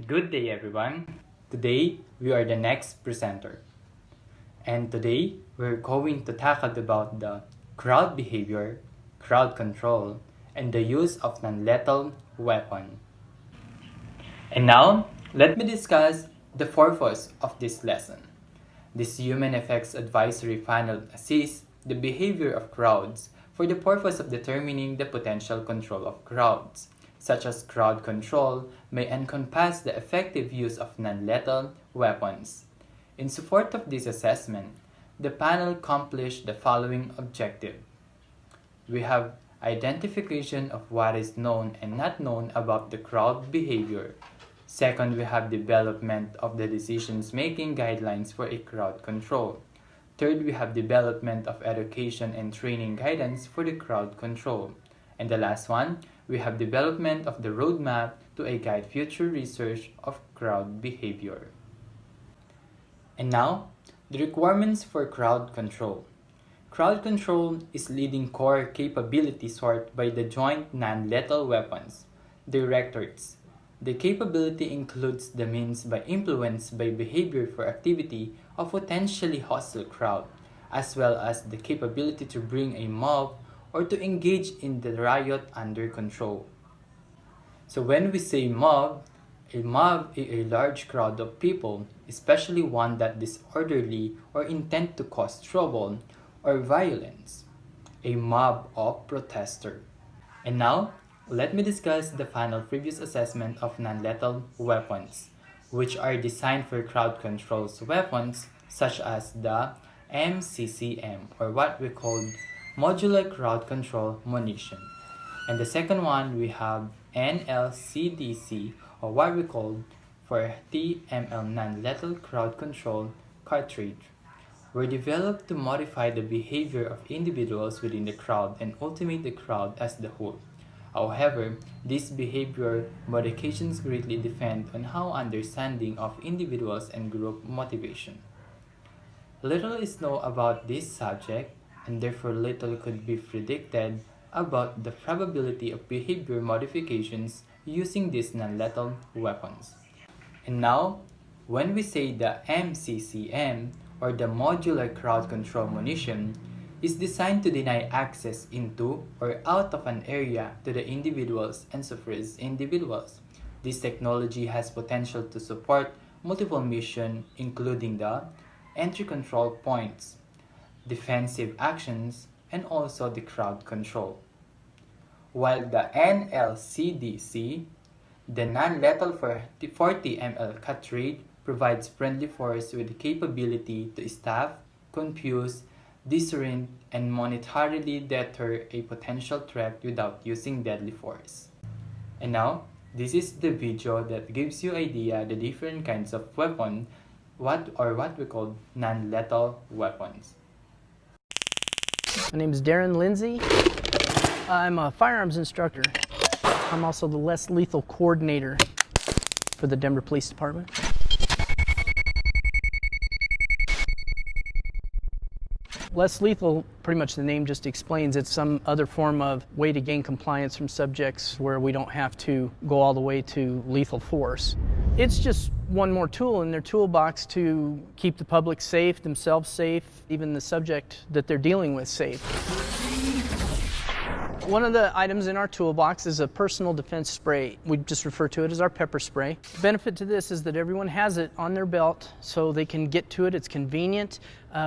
Good day everyone. Today we are the next presenter. And today we're going to tackle about the crowd behavior, crowd control, and the use of non-lethal weapon. And now let me discuss the purpose of this lesson. This human effects advisory panel assists the behavior of crowds for the purpose of determining the potential control of crowds, such as crowd control may encompass the effective use of non-lethal weapons. In support of this assessment, the panel accomplished the following objective. We have identification of what is known and not known about the crowd behavior. Second, we have development of the decision-making guidelines for a crowd control. Third, we have development of education and training guidance for the crowd control. And the last one, we have development of the roadmap to a guide future research of crowd behavior. And now, the requirements for crowd control. Crowd control is leading core capability sought by the Joint Non-Lethal Weapons Directorates. The capability includes the means by influence by behavior for activity of potentially hostile crowd, as well as the capability to bring a mob or to engage in the riot under control. So when we say mob, a mob is a large crowd of people, especially one that disorderly or intent to cause trouble or violence. A mob of protester. And now, let me discuss the final previous assessment of non-lethal weapons, which are designed for crowd control weapons such as the MCCM, or what we call modular crowd control munition. And the second one, we have NLCDC, or what we call for TML non-lethal crowd control cartridge, were developed to modify the behavior of individuals within the crowd and ultimate the crowd as the whole. However, these behavior modifications greatly depend on how understanding of individuals and group motivation. Little is known about this subject, and therefore little could be predicted about the probability of behavior modifications using these non-lethal weapons. And now, when we say the MCCM, or the modular crowd control munition, is designed to deny access into or out of an area to the individuals and suppress individuals. This technology has potential to support multiple missions, including the entry control points, defensive actions, and also the crowd control. While the NLCDC, the non-lethal 40 ml cartridge, provides friendly force with the capability to stop, confuse, disorient, and monetarily deter a potential threat without using deadly force. And now, this is the video that gives you idea the different kinds of weapon, what we call non-lethal weapons. My name is Darren Lindsay. I'm a firearms instructor. I'm also the less lethal coordinator for the Denver Police Department. Less lethal, pretty much the name just explains, it's some other form of way to gain compliance from subjects where we don't have to go all the way to lethal force. It's just one more tool in their toolbox to keep the public safe, themselves safe, even the subject that they're dealing with safe. One of the items in our toolbox is a personal defense spray. We just refer to it as our pepper spray. The benefit to this is that everyone has it on their belt so they can get to it. It's convenient.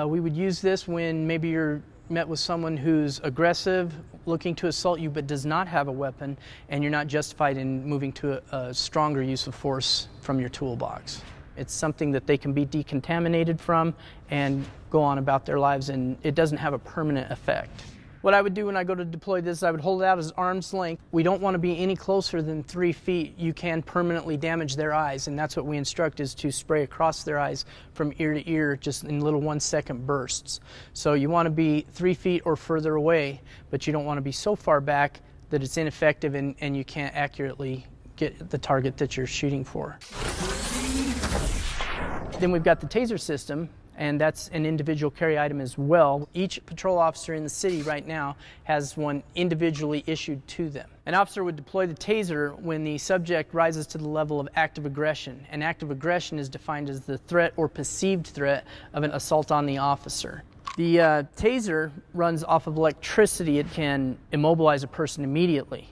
We would use this when maybe you're met with someone who's aggressive, looking to assault you but does not have a weapon, and you're not justified in moving to a stronger use of force from your toolbox. It's something that they can be decontaminated from and go on about their lives, and it doesn't have a permanent effect. What I would do when I go to deploy this, I would hold it out as arm's length. We don't want to be any closer than 3 feet. You can permanently damage their eyes, and that's what we instruct, is to spray across their eyes from ear to ear, just in little 1-second bursts. So you want to be 3 feet or further away, but you don't want to be so far back that it's ineffective and you can't accurately get the target that you're shooting for. Then we've got the taser system. and that's an individual carry item as well. Each patrol officer in the city right now has one individually issued to them. An officer would deploy the taser when the subject rises to the level of active aggression, and active aggression is defined as the threat or perceived threat of an assault on the officer. The taser runs off of electricity. It can immobilize a person immediately,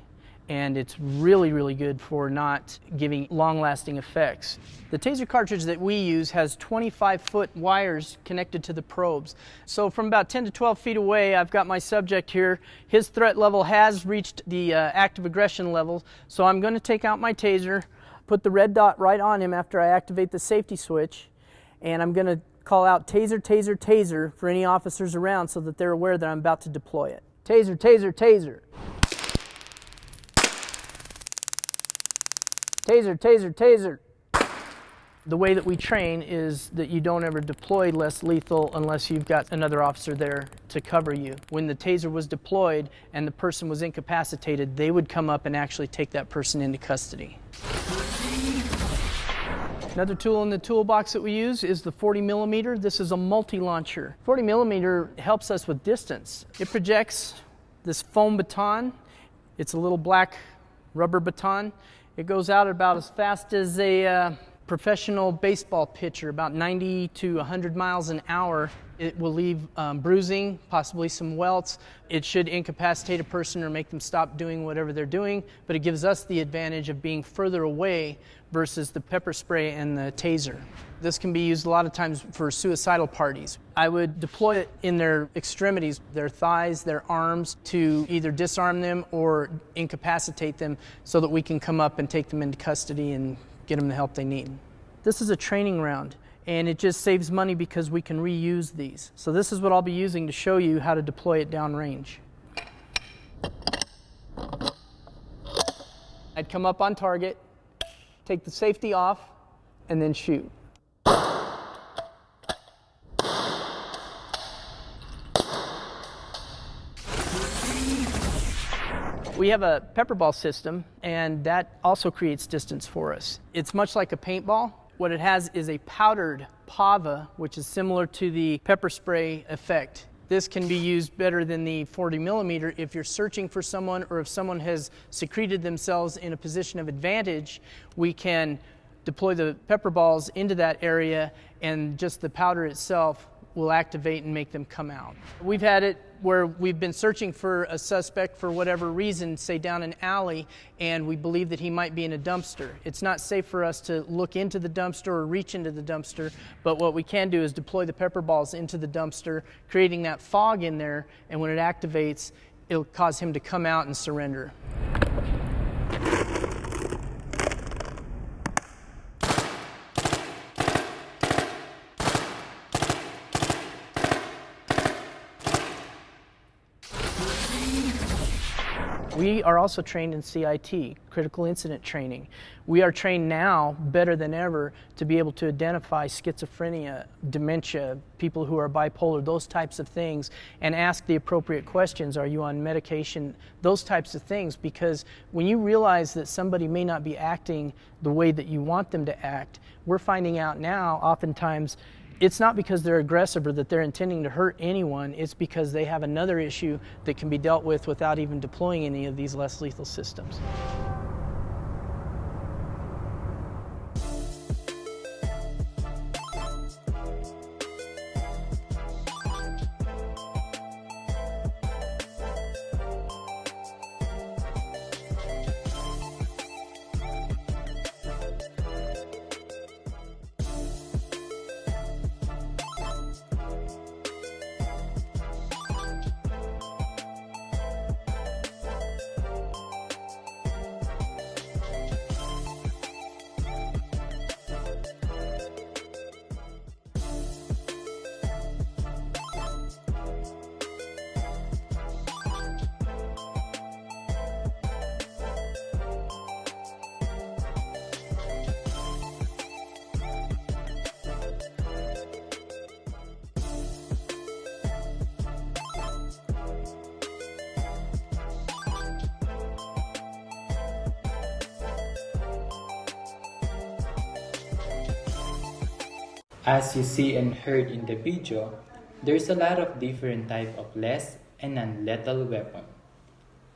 and it's really, really good for not giving long-lasting effects. The taser cartridge that we use has 25-foot wires connected to the probes. So from about 10 to 12 feet away, I've got my subject here. His threat level has reached the active aggression level, so I'm going to take out my taser, put the red dot right on him after I activate the safety switch, and I'm going to call out taser, taser, taser for any officers around so that they're aware that I'm about to deploy it. Taser, taser, taser. Taser, taser, taser. The way that we train is that you don't ever deploy less lethal unless you've got another officer there to cover you. When the taser was deployed and the person was incapacitated, they would come up and actually take that person into custody. Another tool in the toolbox that we use is the 40 millimeter. This is a multi-launcher. 40 millimeter helps us with distance. It projects this foam baton. It's a little black rubber baton. It goes out about as fast as a professional baseball pitcher, about 90 to 100 miles an hour. It will leave bruising, possibly some welts. It should incapacitate a person or make them stop doing whatever they're doing, but it gives us the advantage of being further away versus the pepper spray and the taser. This can be used a lot of times for suicidal parties. I would deploy it in their extremities, their thighs, their arms, to either disarm them or incapacitate them so that we can come up and take them into custody and get them the help they need. This is a training round, and it just saves money because we can reuse these. So this is what I'll be using to show you how to deploy it downrange. I'd come up on target, take the safety off, and then shoot. We have a pepper ball system, and that also creates distance for us. It's much like a paintball. What it has is a powdered pava, which is similar to the pepper spray effect. This can be used better than the 40 millimeter if you're searching for someone or if someone has secreted themselves in a position of advantage. We can deploy the pepper balls into that area, and just the powder itself will activate and make them come out. We've had it where we've been searching for a suspect for whatever reason, say down an alley, and we believe that he might be in a dumpster. It's not safe for us to look into the dumpster or reach into the dumpster, but what we can do is deploy the pepper balls into the dumpster, creating that fog in there, and when it activates, it'll cause him to come out and surrender. We are also trained in CIT, critical incident training. We are trained now better than ever to be able to identify schizophrenia, dementia, people who are bipolar, those types of things, and ask the appropriate questions. Are you on medication? Those types of things, because when you realize that somebody may not be acting the way that you want them to act, we're finding out now oftentimes it's not because they're aggressive or that they're intending to hurt anyone. It's because they have another issue that can be dealt with without even deploying any of these less lethal systems. As you see and heard in the video, there's a lot of different type of less and non-lethal weapon.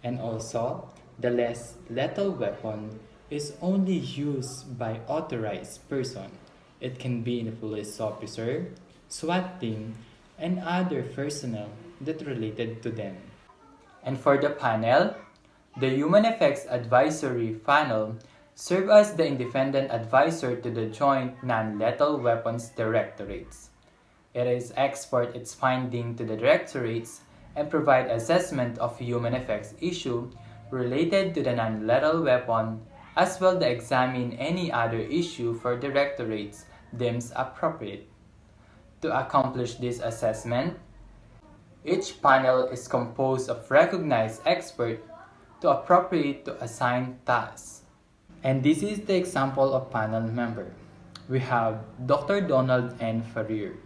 And also, the less lethal weapon is only used by authorized person. It can be a police officer, SWAT team, and other personnel that related to them. And for the panel, the Human Effects Advisory Panel serve as the independent advisor to the Joint Non-Lethal Weapons Directorates. It is export its finding to the directorates and provide assessment of human effects issue related to the non-lethal weapon, as well as examine any other issue for directorates deems appropriate. To accomplish this assessment, each panel is composed of recognized experts to appropriate to assign tasks. And this is the example of panel member. We have Dr. Donald N. Ferrier,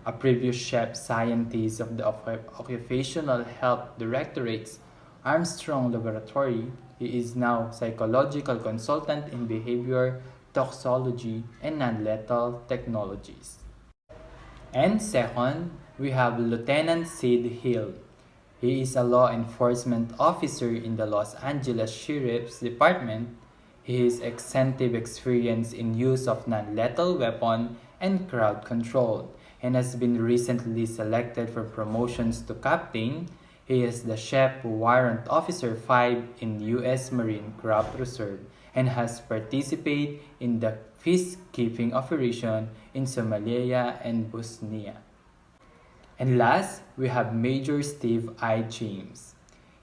a previous chief scientist of the Occupational Health Directorate's Armstrong Laboratory. He is now psychological consultant in behavior, toxology, and non-lethal technologies. And second, we have Lieutenant Sid Hill. He is a law enforcement officer in the Los Angeles Sheriff's Department. He has extensive experience in use of non-lethal weapon and crowd control, and has been recently selected for promotions to captain. He is the Chief Warrant Officer 5 in U.S. Marine Craft Reserve and has participated in the peacekeeping operation in Somalia and Bosnia. And last, we have Major Steve I. James.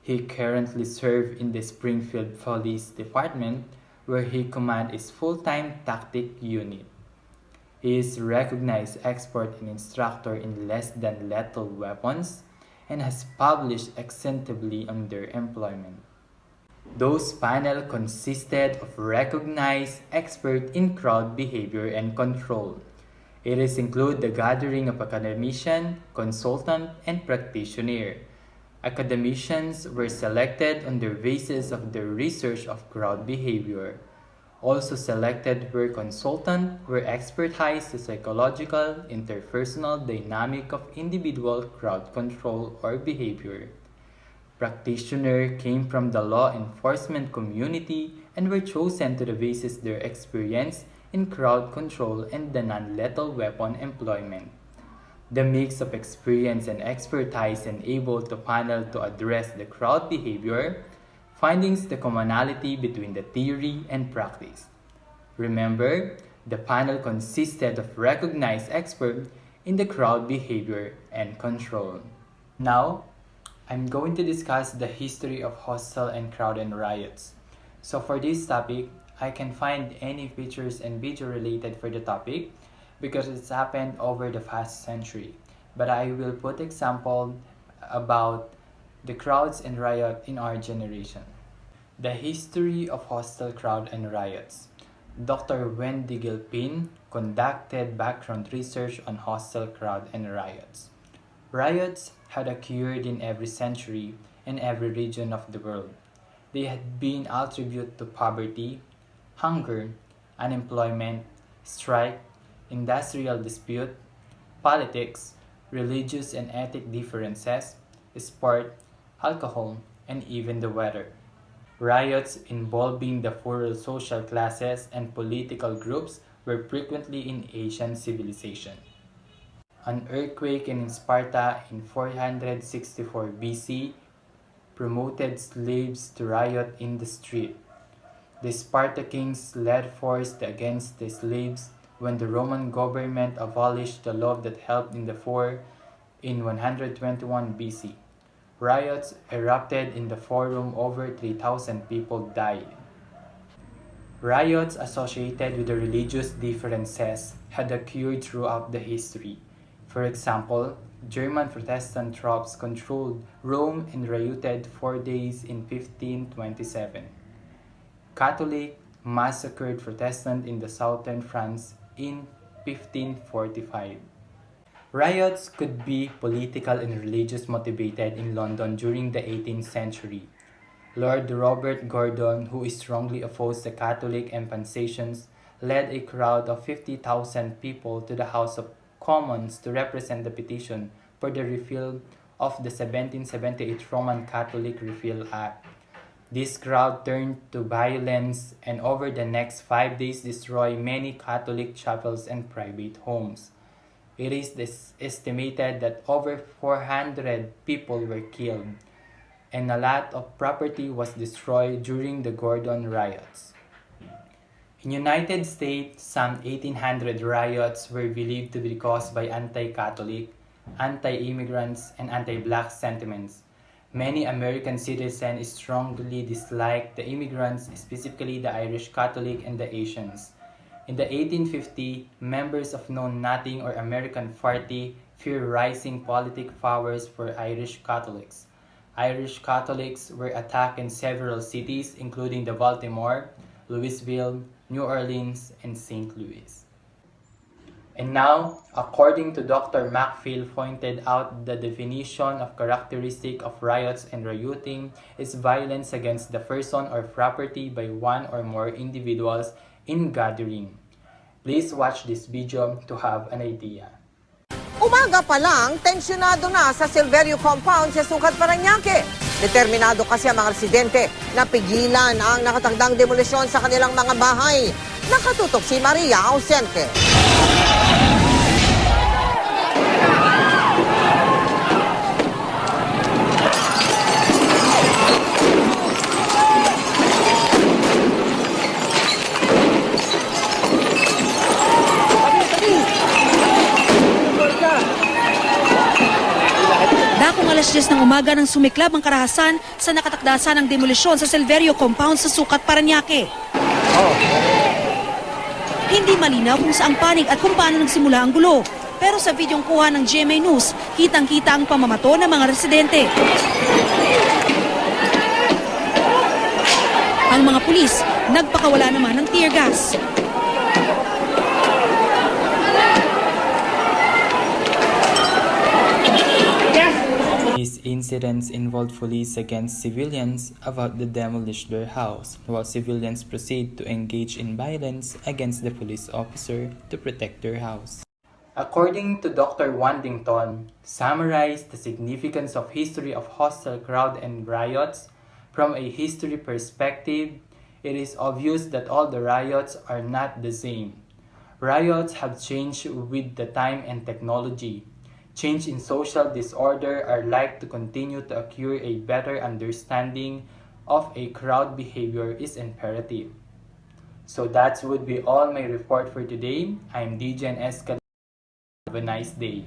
He currently serves in the Springfield Police Department, where he commands his full-time tactic unit. He is recognized expert and instructor in less than lethal weapons and has published extensively on their employment. Those panel consisted of recognized experts in crowd behavior and control. It is include the gathering of academician, consultant, and practitioner. Academicians were selected on the basis of their research of crowd behavior. Also selected were consultants were expertise the psychological, interpersonal dynamic of individual crowd control or behavior. Practitioner came from the law enforcement community and were chosen to the basis their experience in crowd control and the non-lethal weapon employment. The mix of experience and expertise enabled the panel to address the crowd behavior, findings the commonality between the theory and practice. Remember, the panel consisted of recognized experts in the crowd behavior and control. Now, I'm going to discuss the history of hostile and crowd and riots. So for this topic, I can find any pictures and video related for the topic because it's happened over the past century. But I will put example about the crowds and riot in our generation. The history of hostile crowd and riots. Dr. Wendy Gilpin conducted background research on hostile crowd and riots. Riots had occurred in every century in every region of the world. They had been attributed to poverty, hunger, unemployment, strike, industrial dispute, politics, religious and ethnic differences, sport, alcohol, and even the weather. Riots involving the poorer social classes and political groups were frequently in Asian civilization. An earthquake in Sparta in 464 BC promoted slaves to riot in the street. The Spartans led force against the slaves when the Roman government abolished the law that helped in the forum in 121 BC. Riots erupted in the forum, over 3,000 people died. Riots associated with the religious differences had occurred throughout the history. For example, German Protestant troops controlled Rome and rioted 4 days in 1527. Catholic massacred Protestant in the southern France in 1545. Riots could be political and religious motivated in London during the 18th century. Lord Robert Gordon, who strongly opposed the Catholic empansations, led a crowd of 50,000 people to the House of Commons to represent the petition for the repeal of the 1778 Roman Catholic Repeal Act. This crowd turned to violence and over the next 5 days destroyed many Catholic chapels and private homes. It is estimated that over 400 people were killed, and a lot of property was destroyed during the Gordon riots. In United States, some 1,800 riots were believed to be caused by anti-Catholic, anti-immigrants, and anti-black sentiments. Many American citizens strongly disliked the immigrants, specifically the Irish Catholic and the Asians. In the 1850s, members of Know Nothing or American Party feared rising political powers for Irish Catholics. Irish Catholics were attacked in several cities, including the Baltimore, Louisville, New Orleans, and St. Louis. And now, according to Dr. Macfield pointed out, the definition of characteristic of riots and rioting is violence against the person or property by one or more individuals in gathering. Please watch this video to have an idea. Umaga pa lang, tensyonado na sa Silverio Compound sa Sukat, Parañaque. Determinado kasi ang mga residente na pigilan ang nakatagdang demolisyon sa kanilang mga bahay. Nakatutok si Maria Ausente. Dakong alas 10 ng umaga nang sumiklab ang karahasan sa nakatakdasan ng demolisyon sa Silverio Compound sa Sukat, Parañaque. Hindi malinaw kung saang panig at kung paano nagsimula ang gulo. Pero sa videong kuha ng GMA News, kitang-kita ang pamamato ng mga residente. Ang mga pulis, nagpakawala naman ng tear gas. These incidents involved police against civilians about to demolish their house, while civilians proceed to engage in violence against the police officer to protect their house. According to Dr. Wandington, summarize the significance of history of hostile crowd and riots. From a history perspective, it is obvious that all the riots are not the same. Riots have changed with the time and technology. Change in social disorder are like to continue to acquire a better understanding of a crowd behavior is imperative. So that would be all my report for today. I'm DJ Escal. Have a nice day.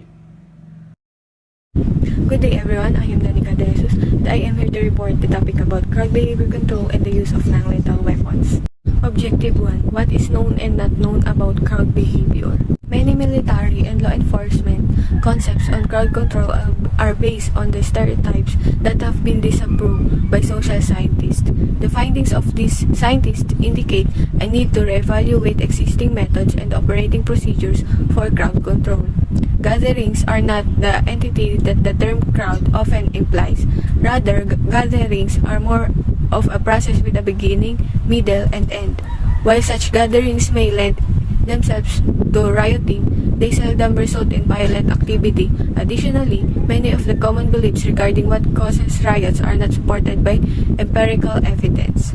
Good day everyone, I am Danica De Jesus and I am here to report the topic about crowd behavior control and the use of non-lethal weapons. Objective 1. What is known and not known about crowd behavior? Many military and law enforcement concepts on crowd control are based on the stereotypes that have been disapproved by social scientists. The findings of these scientists indicate a need to reevaluate existing methods and operating procedures for crowd control. Gatherings are not the entity that the term crowd often implies. Rather, gatherings are more of a process with a beginning, middle, and end. While such gatherings may lend themselves to rioting, they seldom result in violent activity. Additionally, many of the common beliefs regarding what causes riots are not supported by empirical evidence.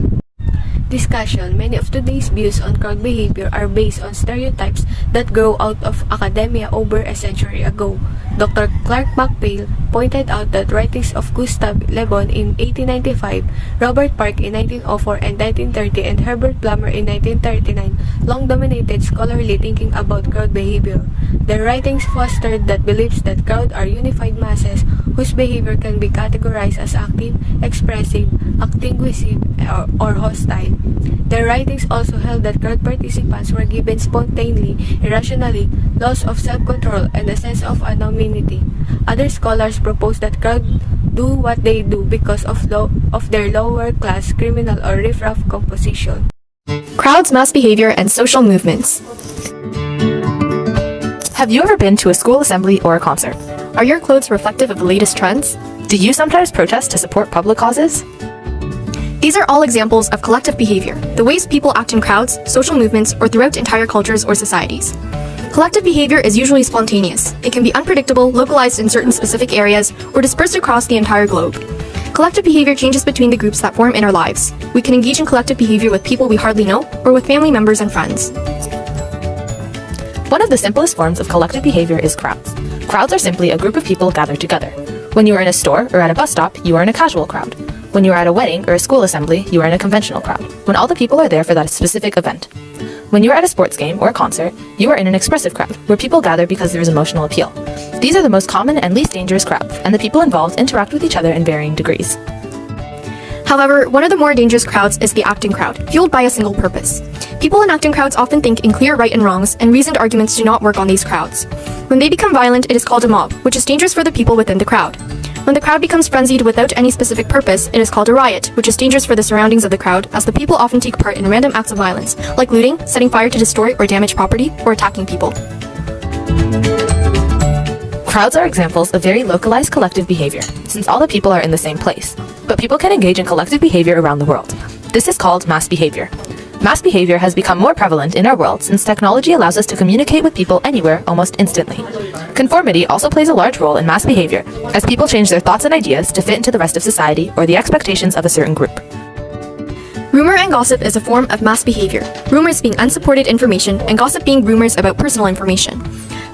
Discussion. Many of today's views on crowd behavior are based on stereotypes that grow out of academia over a century ago. Dr. Clark Macphail pointed out that writings of Gustav Le Bon in 1895, Robert Park in 1904 and 1930, and Herbert Plummer in 1939 long dominated scholarly thinking about crowd behavior. Their writings fostered that beliefs that crowds are unified masses whose behavior can be categorized as active, expressive, actinguisive, or hostile. Their writings also held that crowd participants were given spontaneously, irrationally, loss of self-control, and a sense of anonymity. Other scholars propose that crowds do what they do because of their lower class, criminal, or riff-raff composition. Crowds, mass behavior, and social movements. Have you ever been to a school assembly or a concert? Are your clothes reflective of the latest trends? Do you sometimes protest to support public causes? These are all examples of collective behavior, the ways people act in crowds, social movements, or throughout entire cultures or societies. Collective behavior is usually spontaneous. It can be unpredictable, localized in certain specific areas, or dispersed across the entire globe. Collective behavior changes between the groups that form in our lives. We can engage in collective behavior with people we hardly know, or with family members and friends. One of the simplest forms of collective behavior is crowds. Crowds are simply a group of people gathered together. When you are in a store or at a bus stop, you are in a casual crowd. When you are at a wedding or a school assembly, you are in a conventional crowd, when all the people are there for that specific event. When you are at a sports game or a concert, you are in an expressive crowd, where people gather because there is emotional appeal. These are the most common and least dangerous crowds, and the people involved interact with each other in varying degrees. However, one of the more dangerous crowds is the acting crowd, fueled by a single purpose. People in acting crowds often think in clear right and wrongs, and reasoned arguments do not work on these crowds. When they become violent, it is called a mob, which is dangerous for the people within the crowd. When the crowd becomes frenzied without any specific purpose, it is called a riot, which is dangerous for the surroundings of the crowd, as the people often take part in random acts of violence, like looting, setting fire to destroy or damage property, or attacking people. Crowds are examples of very localized collective behavior, since all the people are in the same place. But people can engage in collective behavior around the world. This is called mass behavior. Mass behavior has become more prevalent in our world since technology allows us to communicate with people anywhere almost instantly. Conformity also plays a large role in mass behavior, as people change their thoughts and ideas to fit into the rest of society or the expectations of a certain group. Rumor and gossip is a form of mass behavior, rumors being unsupported information and gossip being rumors about personal information.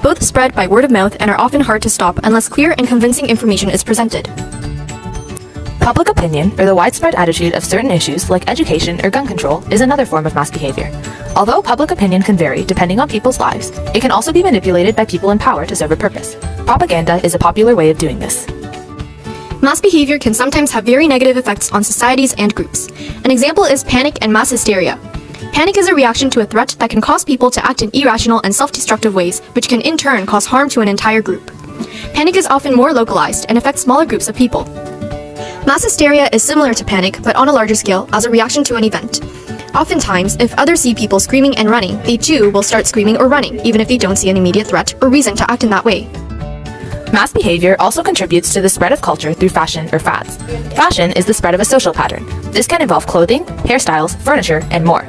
Both spread by word of mouth and are often hard to stop unless clear and convincing information is presented. Public opinion, or the widespread attitude of certain issues like education or gun control, is another form of mass behavior. Although public opinion can vary depending on people's lives, it can also be manipulated by people in power to serve a purpose. Propaganda is a popular way of doing this. Mass behavior can sometimes have very negative effects on societies and groups. An example is panic and mass hysteria. Panic is a reaction to a threat that can cause people to act in irrational and self-destructive ways, which can in turn cause harm to an entire group. Panic is often more localized and affects smaller groups of people. Mass hysteria is similar to panic, but on a larger scale, as a reaction to an event. Oftentimes, if others see people screaming and running, they too will start screaming or running, even if they don't see an immediate threat or reason to act in that way. Mass behavior also contributes to the spread of culture through fashion or fads. Fashion is the spread of a social pattern. This can involve clothing, hairstyles, furniture, and more.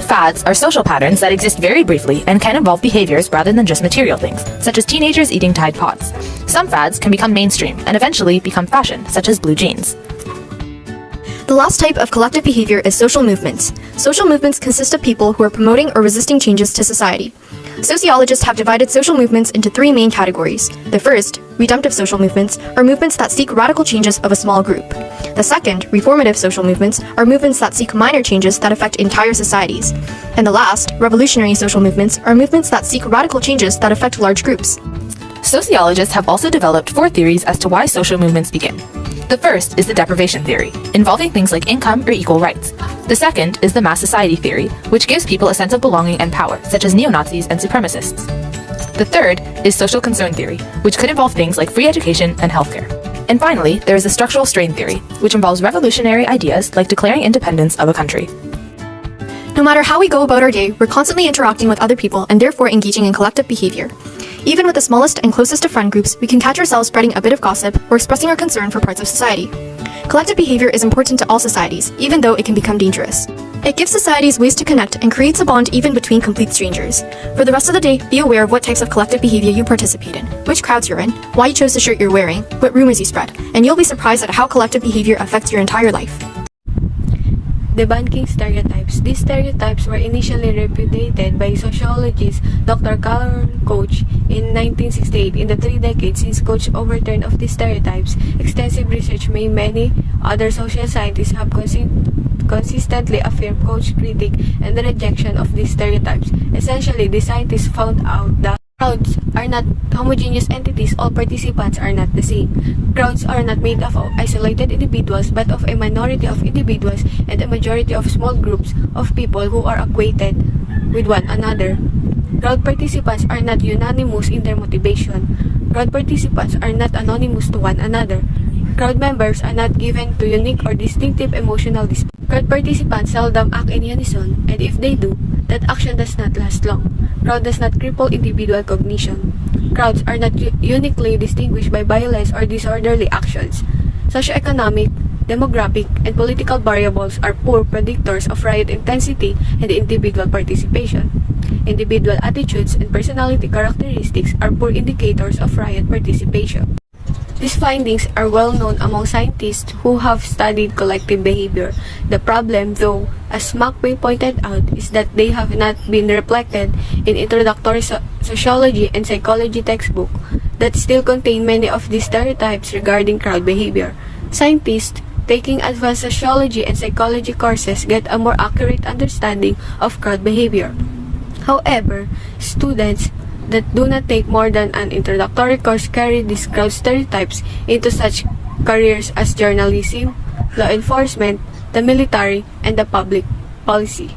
Fads are social patterns that exist very briefly and can involve behaviors rather than just material things, such as teenagers eating Tide Pods. Some fads can become mainstream and eventually become fashion, such as blue jeans. The last type of collective behavior is social movements. Social movements consist of people who are promoting or resisting changes to society. Sociologists have divided social movements into three main categories. The first, redemptive social movements, are movements that seek radical changes of a small group. The second, reformative social movements, are movements that seek minor changes that affect entire societies. And the last, revolutionary social movements, are movements that seek radical changes that affect large groups. Sociologists have also developed 4 theories as to why social movements begin. The first is the deprivation theory, involving things like income or equal rights. The second is the mass society theory, which gives people a sense of belonging and power, such as neo-Nazis and supremacists. The third is social concern theory, which could involve things like free education and healthcare. And finally, there is the structural strain theory, which involves revolutionary ideas like declaring independence of a country. No matter how we go about our day, we're constantly interacting with other people and therefore engaging in collective behavior. Even with the smallest and closest of friend groups, we can catch ourselves spreading a bit of gossip or expressing our concern for parts of society. Collective behavior is important to all societies, even though it can become dangerous. It gives societies ways to connect and creates a bond even between complete strangers. For the rest of the day, be aware of what types of collective behavior you participate in, which crowds you're in, why you chose the shirt you're wearing, what rumors you spread, and you'll be surprised at how collective behavior affects your entire life. Debunking stereotypes. These stereotypes were initially repudiated by sociologist Dr. Carl Koch in 1968. In the 3 decades since Koch overturned of these stereotypes, extensive research by many other social scientists have consistently affirmed Koch's critique and the rejection of these stereotypes. Essentially, the scientists found out that crowds are not homogeneous entities. All participants are not the same. Crowds are not made up of isolated individuals, but of a minority of individuals and a majority of small groups of people who are acquainted with one another. Crowd participants are not unanimous in their motivation. Crowd participants are not anonymous to one another. Crowd members are not given to unique or distinctive emotional display. Crowd participants seldom act in unison, and if they do, that action does not last long. Crowd does not cripple individual cognition. Crowds are not uniquely distinguished by violence or disorderly actions. Socioeconomic demographic, and political variables are poor predictors of riot intensity and individual participation. Individual attitudes and personality characteristics are poor indicators of riot participation. These findings are well known among scientists who have studied collective behavior. The problem, though, as McVeigh pointed out, is that they have not been reflected in introductory sociology and psychology textbook that still contain many of these stereotypes regarding crowd behavior. Scientists taking advanced sociology and psychology courses get a more accurate understanding of crowd behavior. However, students that do not take more than an introductory course carry these crowd stereotypes into such careers as journalism, law enforcement, the military, and the public policy.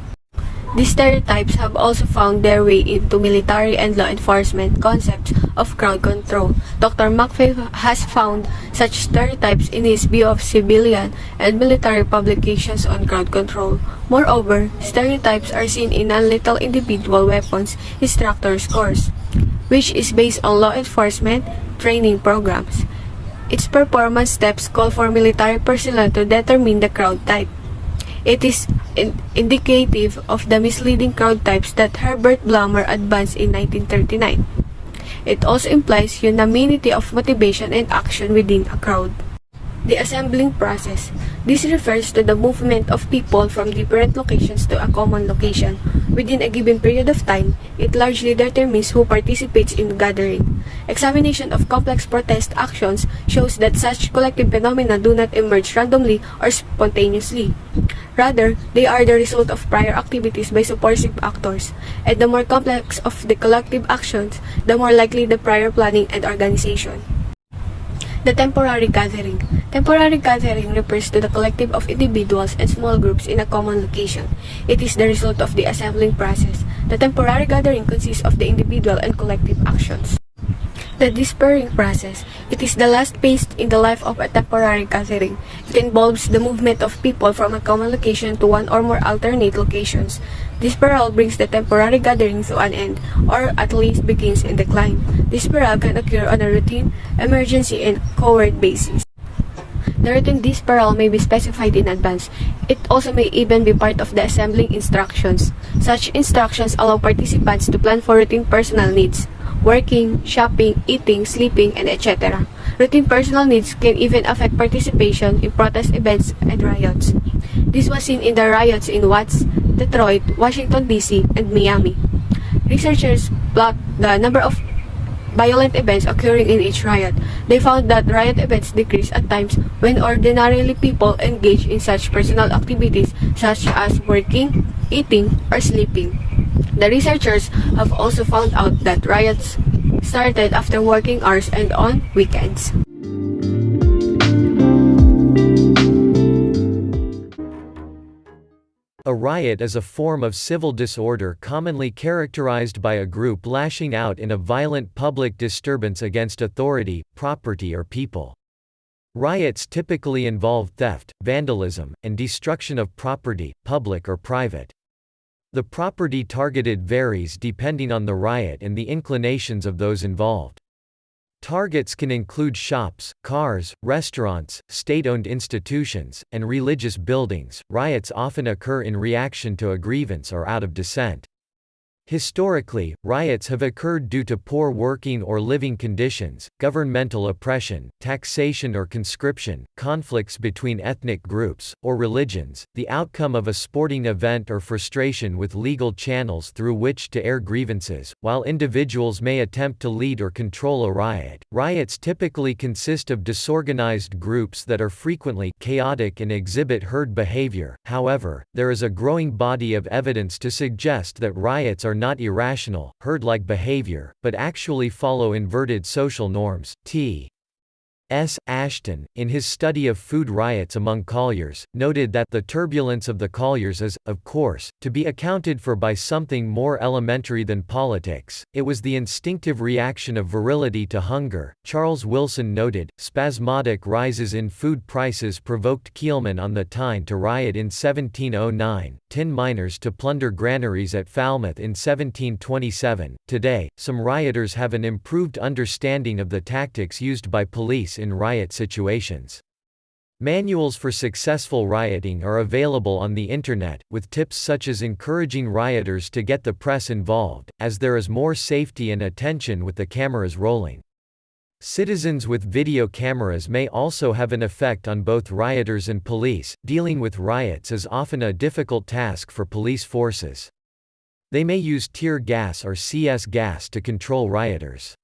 These stereotypes have also found their way into military and law enforcement concepts of crowd control. Dr. McVeigh has found such stereotypes in his view of civilian and military publications on crowd control. Moreover, stereotypes are seen in non-lethal individual weapons instructors course, which is based on law enforcement training programs. Its performance steps call for military personnel to determine the crowd type. It is indicative of the misleading crowd types that Herbert Blumer advanced in 1939. It also implies unanimity of motivation and action within a crowd. The assembling process. This refers to the movement of people from different locations to a common location. Within a given period of time, it largely determines who participates in the gathering. Examination of complex protest actions shows that such collective phenomena do not emerge randomly or spontaneously. Rather, they are the result of prior activities by supportive actors, and the more complex of the collective actions, the more likely the prior planning and organization. The temporary gathering. Temporary gathering refers to the collective of individuals and small groups in a common location. It is the result of the assembling process. The temporary gathering consists of the individual and collective actions. The dispersing process. It is the last phase in the life of a temporary gathering. It involves the movement of people from a common location to one or more alternate locations. Dispersal brings the temporary gathering to an end, or at least begins in decline. Dispersal can occur on a routine, emergency, and covert basis. The routine dispersal may be specified in advance. It also may even be part of the assembling instructions. Such instructions allow participants to plan for routine personal needs, working, shopping, eating, sleeping, and etc. Routine personal needs can even affect participation in protest events and riots. This was seen in the riots in Watts, Detroit, Washington, D.C., and Miami. Researchers plot the number of violent events occurring in each riot. They found that riot events decrease at times when ordinarily people engage in such personal activities such as working, eating, or sleeping. The researchers have also found out that riots started after working hours and on weekends. A riot is a form of civil disorder commonly characterized by a group lashing out in a violent public disturbance against authority, property, or people. Riots typically involve theft, vandalism, and destruction of property, public or private. The property targeted varies depending on the riot and the inclinations of those involved. Targets can include shops, cars, restaurants, state-owned institutions, and religious buildings. Riots often occur in reaction to a grievance or out of dissent. Historically, riots have occurred due to poor working or living conditions, governmental oppression, taxation or conscription, conflicts between ethnic groups, or religions, the outcome of a sporting event or frustration with legal channels through which to air grievances. While individuals may attempt to lead or control a riot, riots typically consist of disorganized groups that are frequently chaotic and exhibit herd behavior. However, there is a growing body of evidence to suggest that riots are not irrational, herd-like behavior, but actually follow inverted social norms. T.S. Ashton, in his study of food riots among colliers, noted that the turbulence of the colliers is, of course, to be accounted for by something more elementary than politics. It was the instinctive reaction of virility to hunger. Charles Wilson noted, spasmodic rises in food prices provoked Keelman on the Tyne to riot in 1709, tin miners to plunder granaries at Falmouth in 1727. Today, some rioters have an improved understanding of the tactics used by police in riot situations. Manuals for successful rioting are available on the internet, with tips such as encouraging rioters to get the press involved, as there is more safety and attention with the cameras rolling. Citizens with video cameras may also have an effect on both rioters and police. Dealing with riots is often a difficult task for police forces. They may use tear gas or CS gas to control rioters.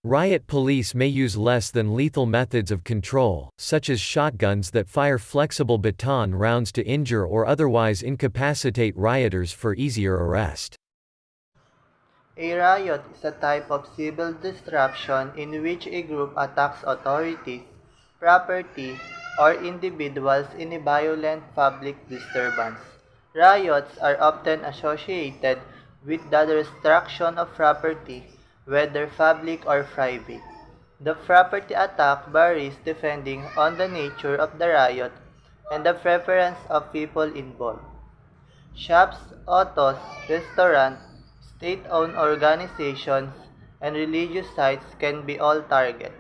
Riot police may use less than lethal methods of control, such as shotguns that fire flexible baton rounds to injure or otherwise incapacitate rioters for easier arrest. A riot is a type of civil disruption in which a group attacks authorities, property, or individuals in a violent public disturbance. Riots are often associated with the destruction of property, whether public or private. The property attack varies depending on the nature of the riot and the preference of people involved. Shops, autos, restaurants, state-owned organizations, and religious sites can be all targets.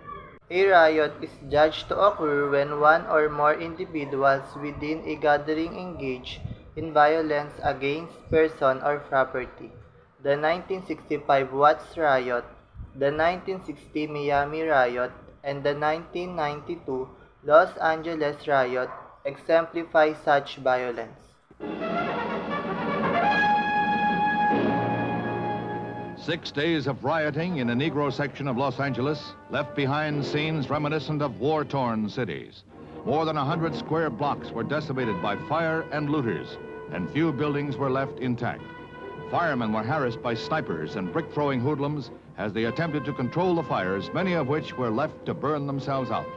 A riot is judged to occur when one or more individuals within a gathering engage in violence against person or property. The 1965 Watts riot, the 1960 Miami riot, and the 1992 Los Angeles riot exemplify such violence. 6 days of rioting in a Negro section of Los Angeles left behind scenes reminiscent of war-torn cities. More than 100 square blocks were decimated by fire and looters, and few buildings were left intact. Firemen were harassed by snipers and brick-throwing hoodlums as they attempted to control the fires, many of which were left to burn themselves out.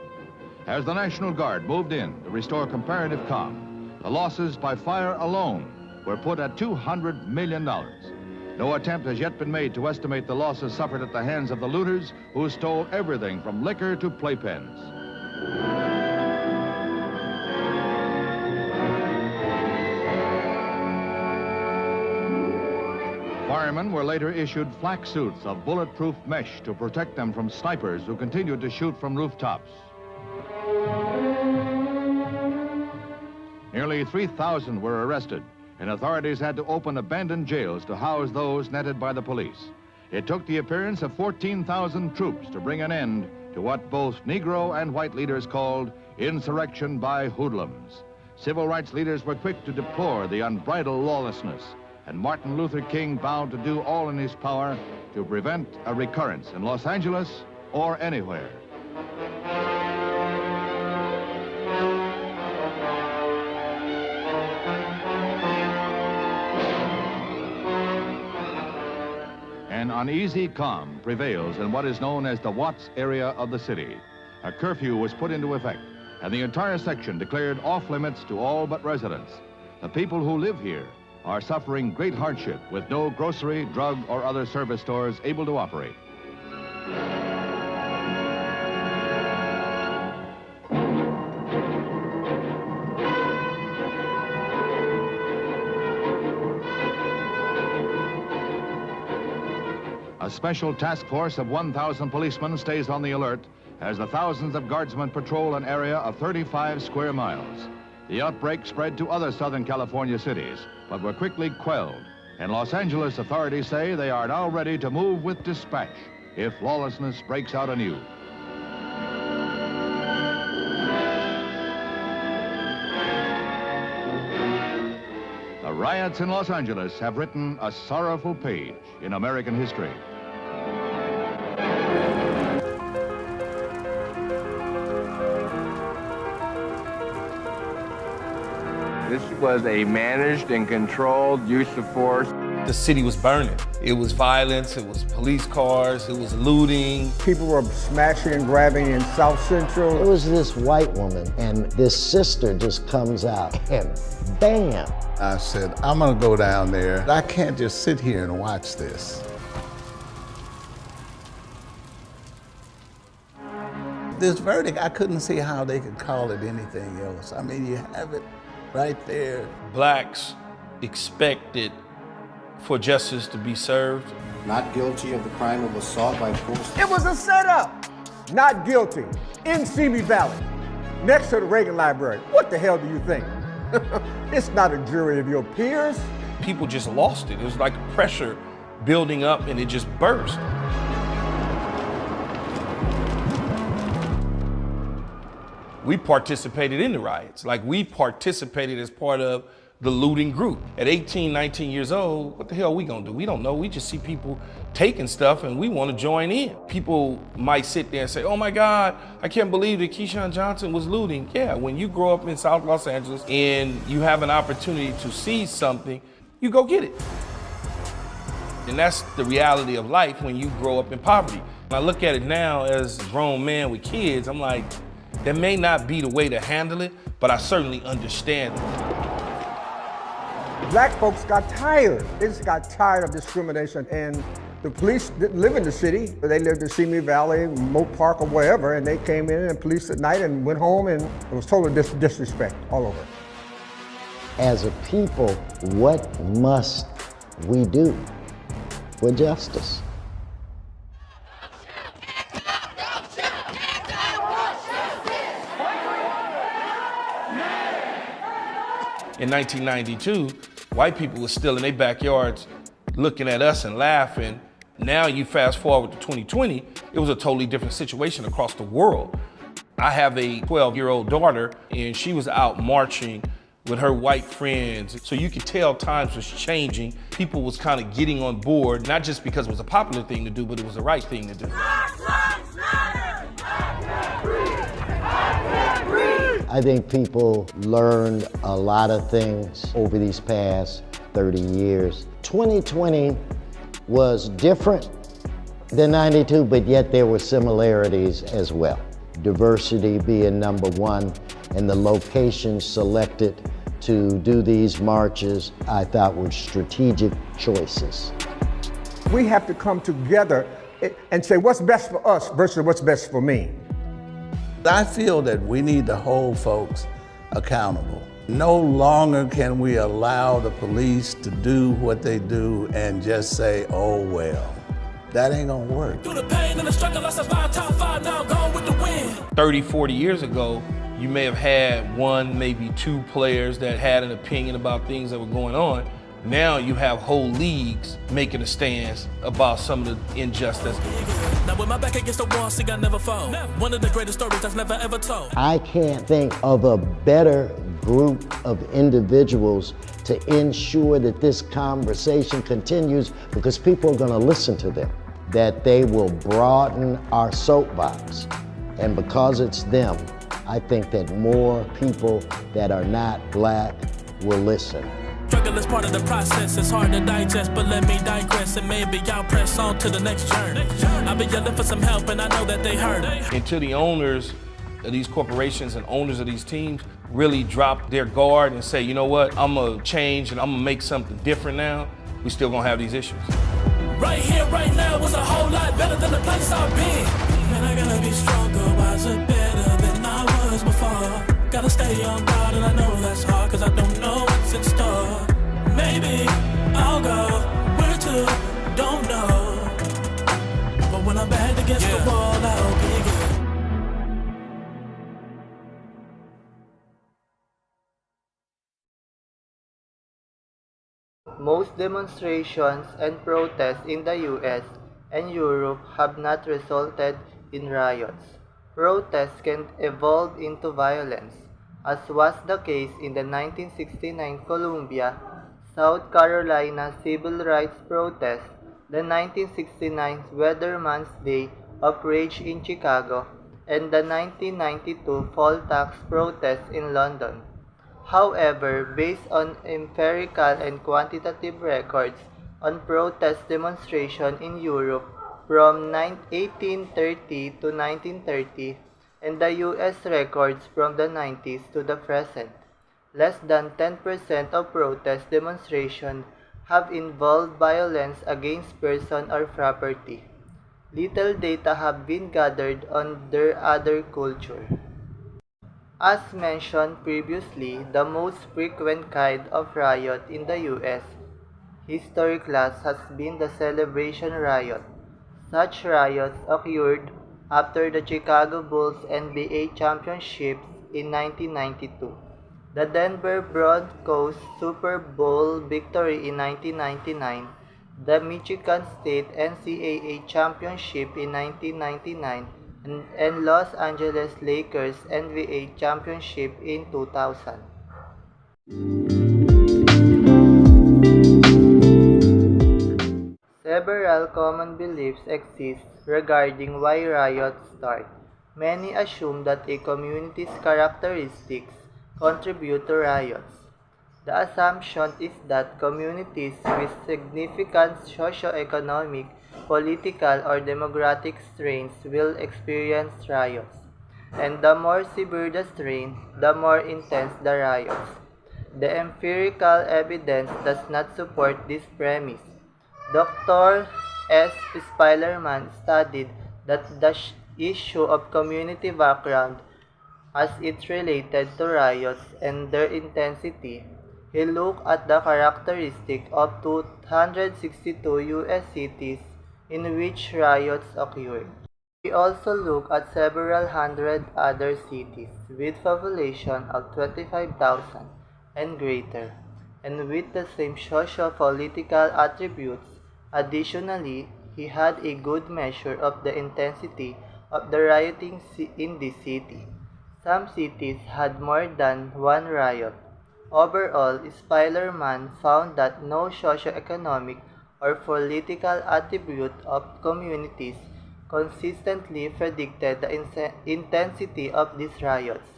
As the National Guard moved in to restore comparative calm, the losses by fire alone were put at $200 million. No attempt has yet been made to estimate the losses suffered at the hands of the looters who stole everything from liquor to playpens. Firemen were later issued flak suits of bulletproof mesh to protect them from snipers who continued to shoot from rooftops. Nearly 3,000 were arrested, and authorities had to open abandoned jails to house those netted by the police. It took the appearance of 14,000 troops to bring an end to what both Negro and white leaders called insurrection by hoodlums. Civil rights leaders were quick to deplore the unbridled lawlessness, and Martin Luther King vowed to do all in his power to prevent a recurrence in Los Angeles or anywhere. An uneasy calm prevails in what is known as the Watts area of the city. A curfew was put into effect, and the entire section declared off limits to all but residents. The people who live here are suffering great hardship with no grocery, drug, or other service stores able to operate. A special task force of 1,000 policemen stays on the alert as the thousands of guardsmen patrol an area of 35 square miles. The outbreak spread to other Southern California cities, but were quickly quelled. In Los Angeles, authorities say they are now ready to move with dispatch if lawlessness breaks out anew. The riots in Los Angeles have written a sorrowful page in American history. This was a managed and controlled use of force. The city was burning. It was violence, it was police cars, it was looting. People were smashing and grabbing in South Central. It was this white woman, and this sister just comes out, and bam! I said, I'm gonna go down there. I can't just sit here and watch this. This verdict, I couldn't see how they could call it anything else. I mean, you have it right there. Blacks expected for justice to be served. Not guilty of the crime of assault by force. It was a setup. Not guilty in Simi Valley. next to the Reagan Library. What the hell do you think? It's not a jury of your peers. People just lost it. It was like pressure building up and it just burst. We participated in the riots. Like, we participated as part of the looting group. At 18, 19 years old, what the hell are we gonna do? We don't know. We just see people taking stuff and we wanna join in. People might sit there and say, oh my God, I can't believe that Keyshawn Johnson was looting. Yeah, when you grow up in South Los Angeles and you have an opportunity to see something, you go get it. And that's the reality of life when you grow up in poverty. When I look at it now as a grown man with kids, I'm like, that may not be the way to handle it, but I certainly understand it. Black folks got tired. They just got tired of discrimination, and the police didn't live in the city. They lived in Simi Valley, Moat Park, or wherever, and they came in and policed at night and went home, and it was total disrespect all over. As a people, what must we do for justice? In 1992, white people were still in their backyards looking at us and laughing. Now you fast forward to 2020, it was a totally different situation across the world. I have a 12-year-old daughter, and she was out marching with her white friends. So you could tell times was changing. People was kind of getting on board, not just because it was a popular thing to do, but it was the right thing to do. I think people learned a lot of things over these past 30 years. 2020 was different than 92, but yet there were similarities as well. Diversity being number one, and the locations selected to do these marches, I thought were strategic choices. We have to come together and say what's best for us versus what's best for me. I feel that we need to hold folks accountable. No longer can we allow the police to do what they do and just say, oh well. That ain't gonna work. Through the pain and the struggle, I survived top 5, now go with the win. 30, 40 years ago, you may have had one, maybe two players that had an opinion about things that were going on. Now you have whole leagues making a stance about some of the injustice. Now with my back against the wall, see I never fall. One of the greatest stories that's never ever told. I can't think of a better group of individuals to ensure that this conversation continues, because people are going to listen to them, that they will broaden our soapbox. And because it's them, I think that more people that are not black will listen. Struggle is part of the process, it's hard to digest, but let me digress, and maybe I'll press on to the next journey. I've been yelling for some help, and I know that they heard it. Until the owners of these corporations and owners of these teams really drop their guard and say, you know what, I'm gonna change and I'm gonna make something different now, we still gonna have these issues. Right here, right now was a whole lot better than the place I've been. Man, I gotta be stronger, wiser, better than I was before. Gotta stay on guard, and I know that's hard, cause I don't know what's in store. Maybe I'll go where to, don't know. But when I'm back against the wall, I'll be good. Most demonstrations and protests in the US and Europe have not resulted in riots. Protests can evolve into violence, as was the case in the 1969 Columbia, South Carolina civil rights protest, the 1969 Weatherman's Day of Rage in Chicago, and the 1992 Fall Tax protest in London. However, based on empirical and quantitative records on protest demonstration in Europe from 1830 to 1930, and the US records from the 90s to the present, less than 10% of protest demonstrations have involved violence against person or property. Little data have been gathered on their other culture. As mentioned previously, the most frequent kind of riot in the US history class has been the Celebration Riot. Such riots occurred after the Chicago Bulls NBA championships in 1992, the Denver Broncos Super Bowl victory in 1999, the Michigan State NCAA Championship in 1999, and Los Angeles Lakers NBA Championship in 2000. Several common beliefs exist regarding why riots start. Many assume that a community's characteristics contribute to riots. The assumption is that communities with significant socio-economic, political, or demographic strains will experience riots, and the more severe the strain, the more intense the riots. The empirical evidence does not support this premise. Dr. S. Spillerman studied that the issue of community background as it related to riots and their intensity. He looked at the characteristics of 262 U.S. cities in which riots occurred. He also looked at several hundred other cities with population of 25,000 and greater, and with the same socio-political attributes. Additionally, he had a good measure of the intensity of the rioting in this city. Some cities had more than one riot. Overall, Spillerman found that no socioeconomic or political attribute of communities consistently predicted the intensity of these riots.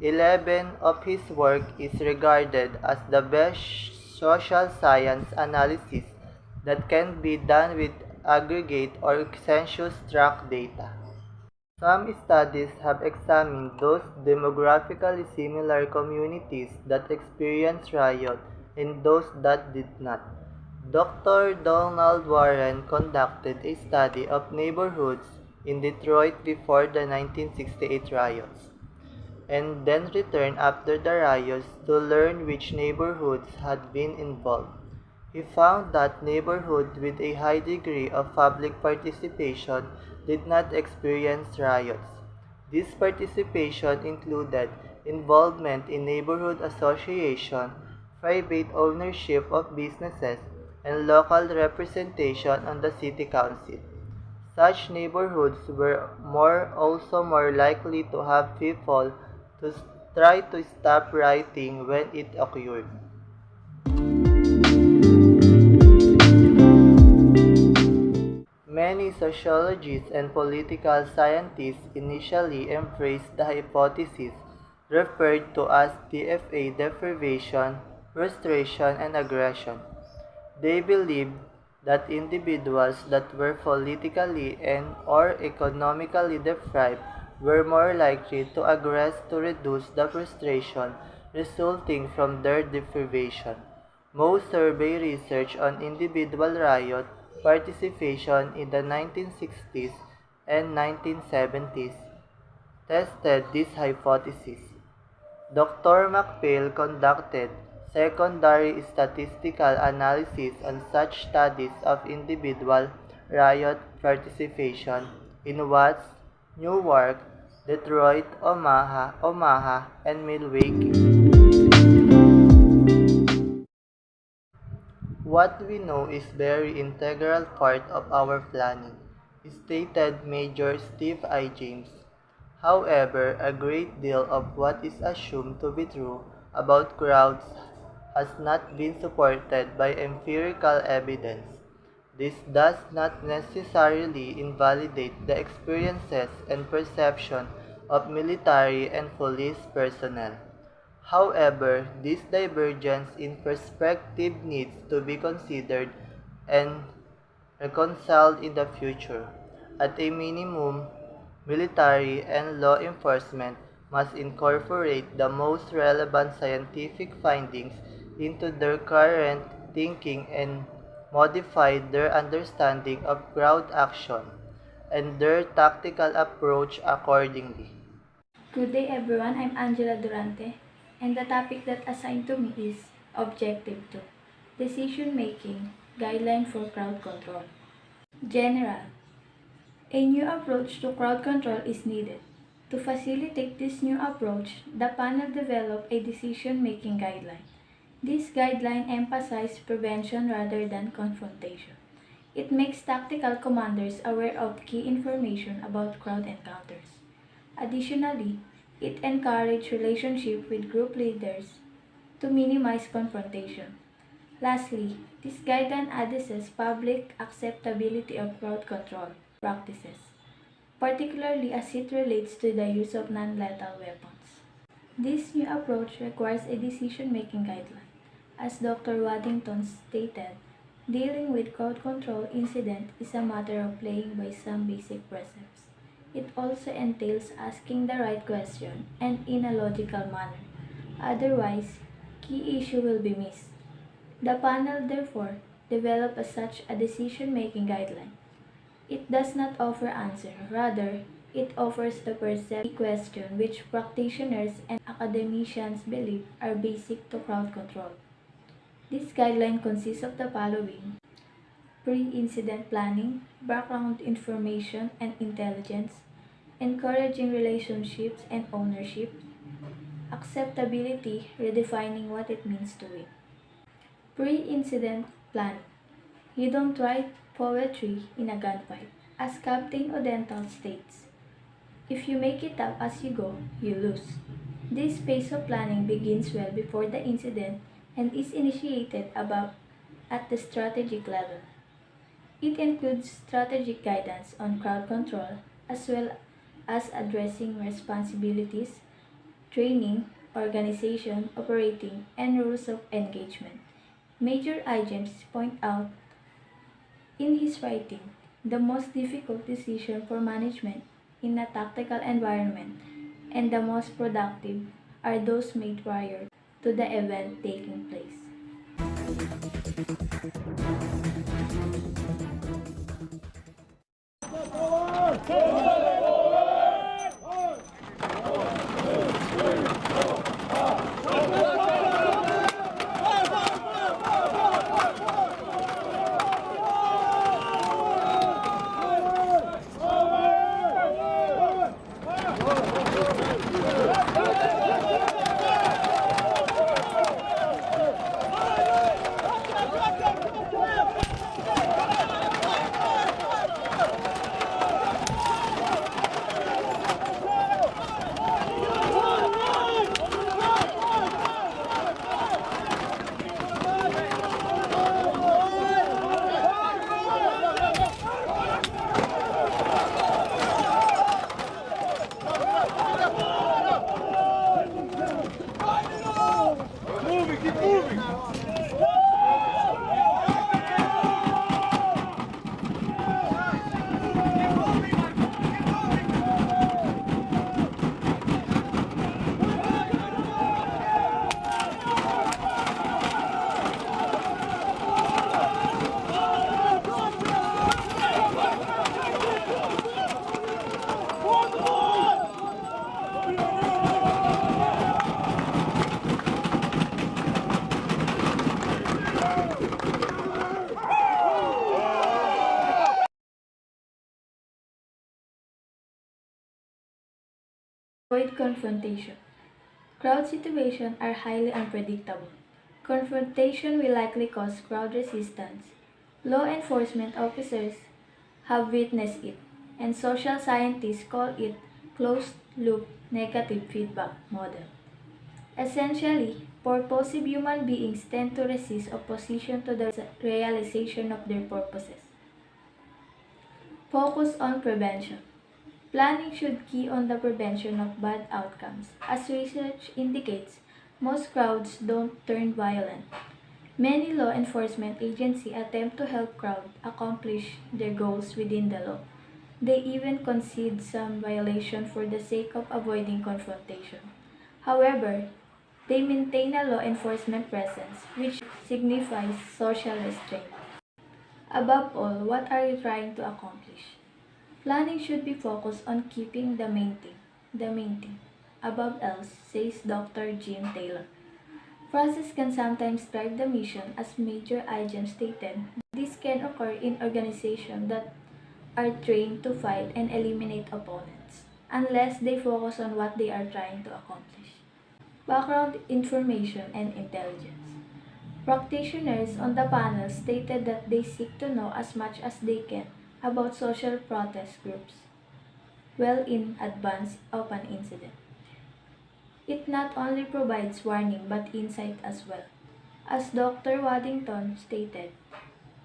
11 of his work is regarded as the best social science analysis that can be done with aggregate or census tract data. Some studies have examined those demographically similar communities that experienced riot and those that did not. Dr. Donald Warren conducted a study of neighborhoods in Detroit before the 1968 riots, and then returned after the riots to learn which neighborhoods had been involved. He found that neighborhoods with a high degree of public participation did not experience riots. This participation included involvement in neighborhood association, private ownership of businesses, and local representation on the city council. Such neighborhoods were also more likely to have people to try to stop rioting when it occurred. Many sociologists and political scientists initially embraced the hypothesis referred to as DFA deprivation, frustration, and aggression. They believed that individuals that were politically and or economically deprived were more likely to aggress to reduce the frustration resulting from their deprivation. Most survey research on individual riot participation in the 1960s and 1970s tested this hypothesis. Dr. McPhail conducted secondary statistical analysis on such studies of individual riot participation in Watts, Newark, Detroit, Omaha, and Milwaukee. What we know is very integral part of our planning, stated Major Steve I. James. However, a great deal of what is assumed to be true about crowds has not been supported by empirical evidence. This does not necessarily invalidate the experiences and perception of military and police personnel. However, this divergence in perspective needs to be considered and reconciled in the future. At a minimum, military and law enforcement must incorporate the most relevant scientific findings into their current thinking and modify their understanding of crowd action and their tactical approach accordingly. Good day everyone, I'm Angela Durante, and the topic that assigned to me is Objective 2, Decision Making, Guideline for Crowd Control. General, a new approach to crowd control is needed. To facilitate this new approach, the panel developed a decision-making guideline. This guideline emphasizes prevention rather than confrontation. It makes tactical commanders aware of key information about crowd encounters. Additionally, it encourages relationship with group leaders to minimize confrontation. Lastly, this guideline addresses public acceptability of crowd control practices, particularly as it relates to the use of non-lethal weapons. This new approach requires a decision-making guideline. As Dr. Waddington stated, dealing with crowd control incident is a matter of playing by some basic precepts. It also entails asking the right question and in a logical manner. Otherwise, key issue will be missed. The panel therefore developed such a decision-making guideline. It does not offer answer, rather, it offers the perceived question which practitioners and academicians believe are basic to crowd control. This guideline consists of the following: pre-incident planning, background information and intelligence, encouraging relationships and ownership, acceptability, redefining what it means to win. Pre-incident planning. You don't write poetry in a gunfight. As Captain Odental states, if you make it up as you go, you lose. This phase of planning begins well before the incident and is initiated at the strategic level. It includes strategic guidance on crowd control as well as addressing responsibilities, training, organization, operating, and rules of engagement. Major James point out in his writing, the most difficult decision for management in a tactical environment and the most productive are those made prior to the event taking place. Avoid confrontation. Crowd situations are highly unpredictable. Confrontation will likely cause crowd resistance. Law enforcement officers have witnessed it, and social scientists call it closed-loop negative feedback model. Essentially, purposive human beings tend to resist opposition to the realization of their purposes. Focus on prevention. Planning should key on the prevention of bad outcomes. As research indicates, most crowds don't turn violent. Many law enforcement agencies attempt to help crowds accomplish their goals within the law. They even concede some violation for the sake of avoiding confrontation. However, they maintain a law enforcement presence, which signifies social restraint. Above all, what are you trying to accomplish? Planning should be focused on keeping the main thing, above else, says Dr. Jim Taylor. Process can sometimes drive the mission, as Major James stated. This can occur in organizations that are trained to fight and eliminate opponents. unless they focus on what they are trying to accomplish. Background information and intelligence. Practitioners on the panel stated that they seek to know as much as they can about social protest groups well in advance of an incident. It not only provides warning but insight as well. As Dr. Waddington stated,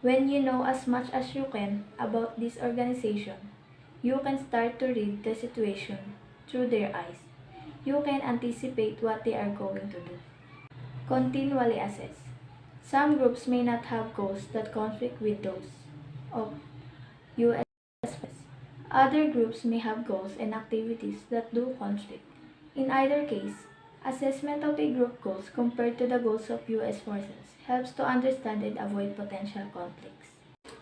when you know as much as you can about this organization, you can start to read the situation through their eyes. You can anticipate what they are going to do. Continually assess. Some groups may not have goals that conflict with those of US. Other groups may have goals and activities that do conflict. In either case, assessment of a group goals compared to the goals of US forces helps to understand and avoid potential conflicts.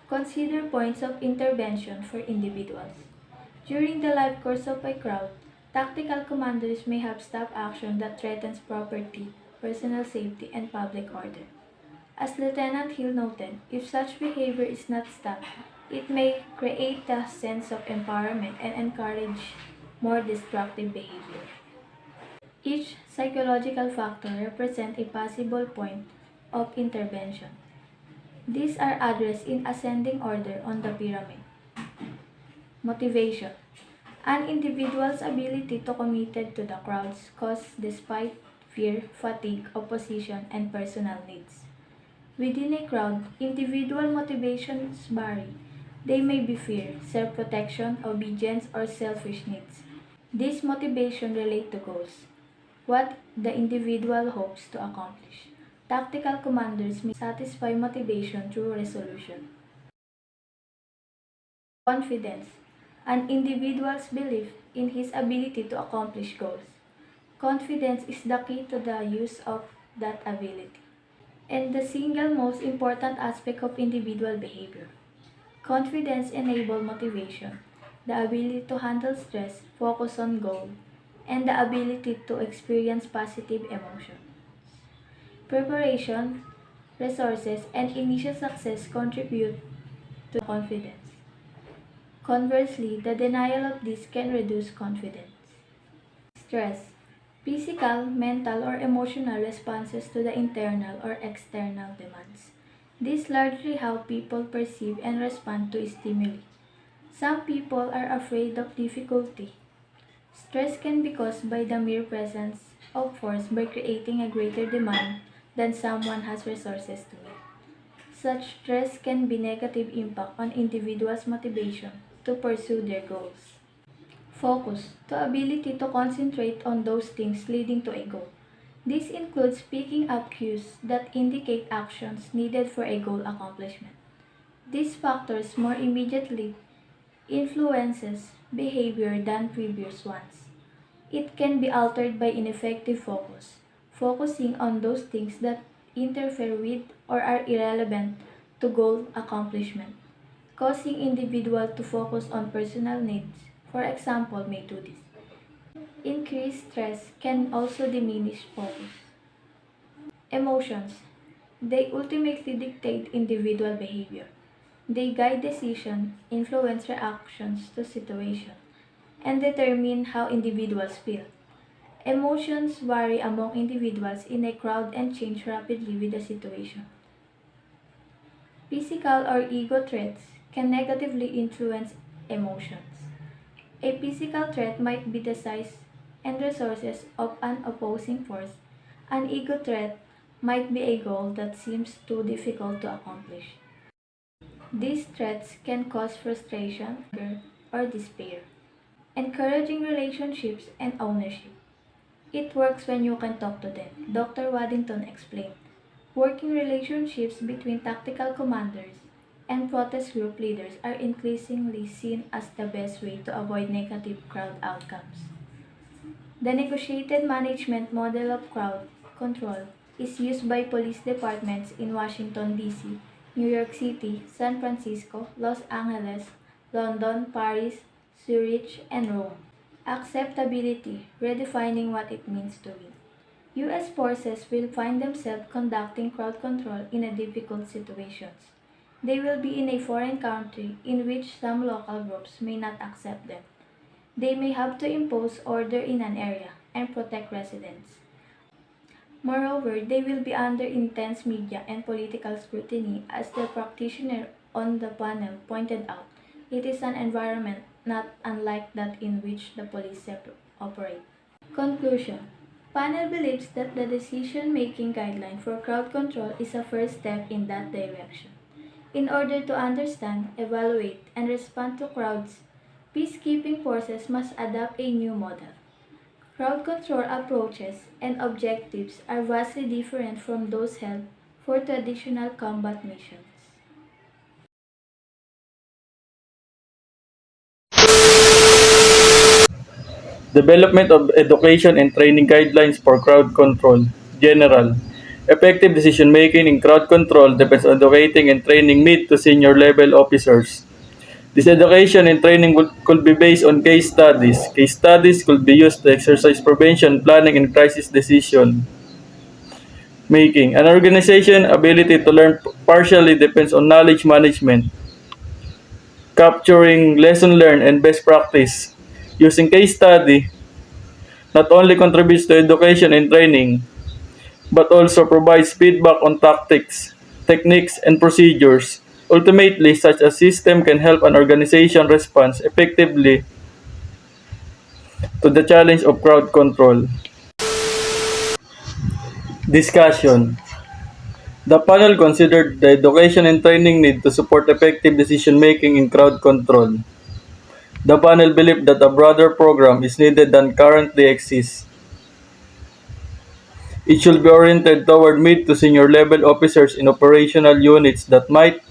Consider points of intervention for individuals. During the life course of a crowd, tactical commanders may have stopped action that threatens property, personal safety, and public order. As Lieutenant Hill noted, if such behavior is not stopped, it may create a sense of empowerment and encourage more destructive behavior. Each psychological factor represents a possible point of intervention. These are addressed in ascending order on the pyramid. Motivation. An individual's ability to committed to the crowd's cause despite fear, fatigue, opposition, and personal needs. Within a crowd, individual motivations vary. They may be fear, self-protection, obedience, or selfish needs. These motivations relate to goals, what the individual hopes to accomplish. Tactical commanders may satisfy motivation through resolution. Confidence. An individual's belief in his ability to accomplish goals. Confidence is the key to the use of that ability, and the single most important aspect of individual behavior. Confidence enables motivation, the ability to handle stress, focus on goal, and the ability to experience positive emotion. Preparation, resources, and initial success contribute to confidence. Conversely, the denial of this can reduce confidence. Stress. Physical, mental, or emotional responses to the internal or external demands. This largely how people perceive and respond to stimuli. Some people are afraid of difficulty. Stress can be caused by the mere presence of force by creating a greater demand than someone has resources to meet. Such stress can be negative impact on individuals' motivation to pursue their goals. Focus, the ability to concentrate on those things leading to a goal. This includes picking up cues that indicate actions needed for a goal accomplishment. These factors more immediately influences behavior than previous ones. It can be altered by ineffective focus, focusing on those things that interfere with or are irrelevant to goal accomplishment, causing individuals to focus on personal needs. For example, may do this. Increased stress can also diminish focus. Emotions. They ultimately dictate individual behavior. They guide decisions, influence reactions to situations, and determine how individuals feel. Emotions vary among individuals in a crowd and change rapidly with the situation. Physical or ego threats can negatively influence emotions. A physical threat might be the size and resources of an opposing force. An ego threat might be a goal that seems too difficult to accomplish. These threats can cause frustration, anger, or despair. Encouraging relationships and ownership. It works when you can talk to them, Dr. Waddington explained. Working relationships between tactical commanders and protest group leaders are increasingly seen as the best way to avoid negative crowd outcomes. The negotiated management model of crowd control is used by police departments in Washington, D.C., New York City, San Francisco, Los Angeles, London, Paris, Zurich, and Rome. Acceptability, redefining what it means to win. U.S. forces will find themselves conducting crowd control in a difficult situations. They will be in a foreign country in which some local groups may not accept them. They may have to impose order in an area and protect residents. Moreover, they will be under intense media and political scrutiny, as the practitioner on the panel pointed out. It is an environment not unlike that in which the police operate. Conclusion. Panel believes that the decision-making guideline for crowd control is a first step in that direction. In order to understand, evaluate, and respond to crowds, peacekeeping forces must adopt a new model. Crowd control approaches and objectives are vastly different from those held for traditional combat missions. Development of education and training guidelines for crowd control. General. Effective decision-making in crowd control depends on educating and training mid to senior level officers. This education and training could be based on case studies. Case studies could be used to exercise prevention, planning, and crisis decision making. An organization's ability to learn partially depends on knowledge management, capturing lesson learned and best practice. Using case study not only contributes to education and training, but also provides feedback on tactics, techniques, and procedures. Ultimately, such a system can help an organization respond effectively to the challenge of crowd control. Discussion. The panel considered the education and training need to support effective decision-making in crowd control. The panel believed that a broader program is needed than currently exists. It should be oriented toward mid to senior level officers in operational units that might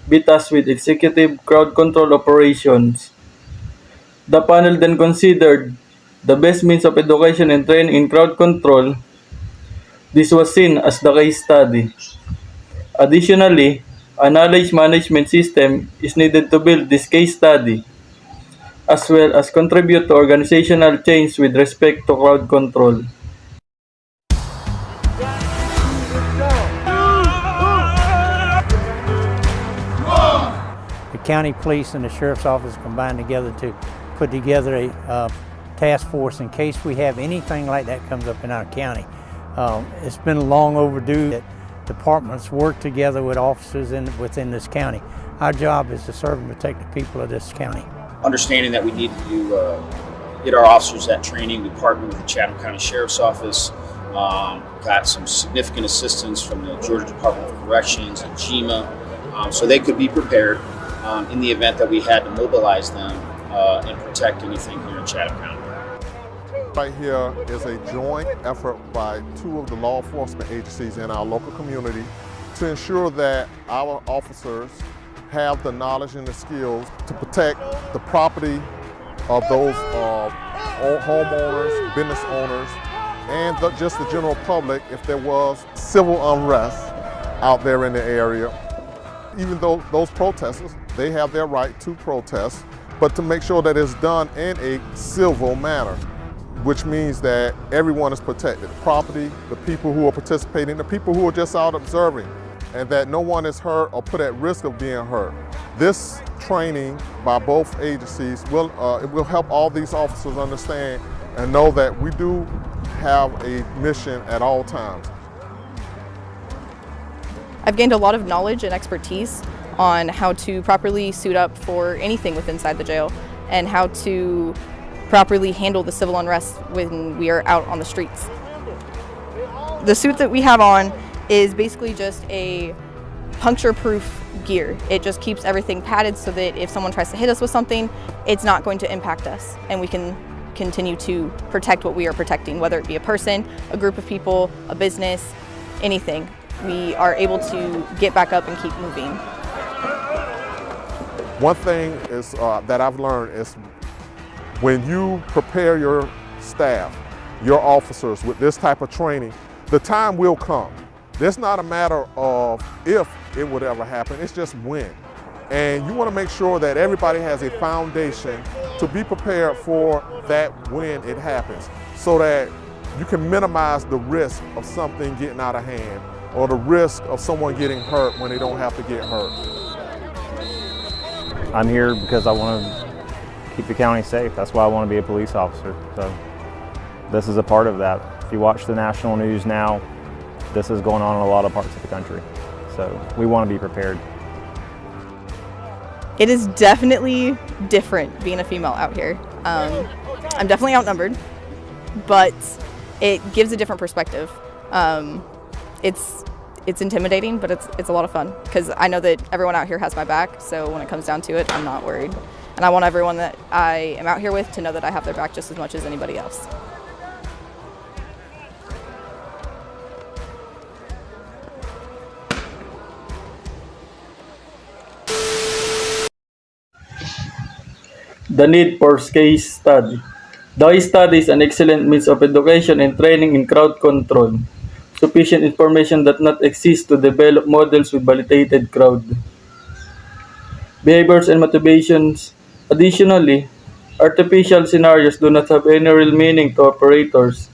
be tasked with executive crowd control operations. The panel then considered the best means of education and training in crowd control. This was seen as the case study. Additionally, a knowledge management system is needed to build this case study, as well as contribute to organizational change with respect to crowd control. The county police and the sheriff's office combined together to put together a task force in case we have anything like that comes up in our county. It's been long overdue that departments work together with officers within this county. Our job is to serve and protect the people of this county. Understanding that we need to get our officers that training, we partnered with the Chatham County Sheriff's Office, got some significant assistance from the Georgia Department of Corrections and GEMA, so they could be prepared in the event that we had to mobilize them and protect anything here in Chatham County. Right here is a joint effort by two of the law enforcement agencies in our local community to ensure that our officers have the knowledge and the skills to protect the property of those homeowners, business owners, and just the general public if there was civil unrest out there in the area. Even though those protesters, they have their right to protest, but to make sure that it's done in a civil manner, which means that everyone is protected. The property, the people who are participating, the people who are just out observing, and that no one is hurt or put at risk of being hurt. This training by both agencies will help all these officers understand and know that we do have a mission at all times. I've gained a lot of knowledge and expertise on how to properly suit up for anything within inside the jail and how to properly handle the civil unrest when we are out on the streets. The suit that we have on is basically just a puncture-proof gear. It just keeps everything padded so that if someone tries to hit us with something, it's not going to impact us, and we can continue to protect what we are protecting, whether it be a person, a group of people, a business, anything. We are able to get back up and keep moving. One thing is that I've learned is when you prepare your staff, your officers with this type of training, the time will come. It's not a matter of if it would ever happen, it's just when. And you want to make sure that everybody has a foundation to be prepared for that when it happens, so that you can minimize the risk of something getting out of hand or the risk of someone getting hurt when they don't have to get hurt. I'm here because I want to keep the county safe. That's why I want to be a police officer. So this is a part of that. If you watch the national news now, this is going on in a lot of parts of the country. So we want to be prepared. It is definitely different being a female out here. I'm definitely outnumbered, but it gives a different perspective. It's intimidating, but it's a lot of fun because I know that everyone out here has my back. So when it comes down to it, I'm not worried, and I want everyone that I am out here with to know that I have their back just as much as anybody else. The need for case study. The case study is an excellent means of education and training in crowd control. Sufficient information does not exist to develop models with validated crowd behaviors and motivations. Additionally, artificial scenarios do not have any real meaning to operators.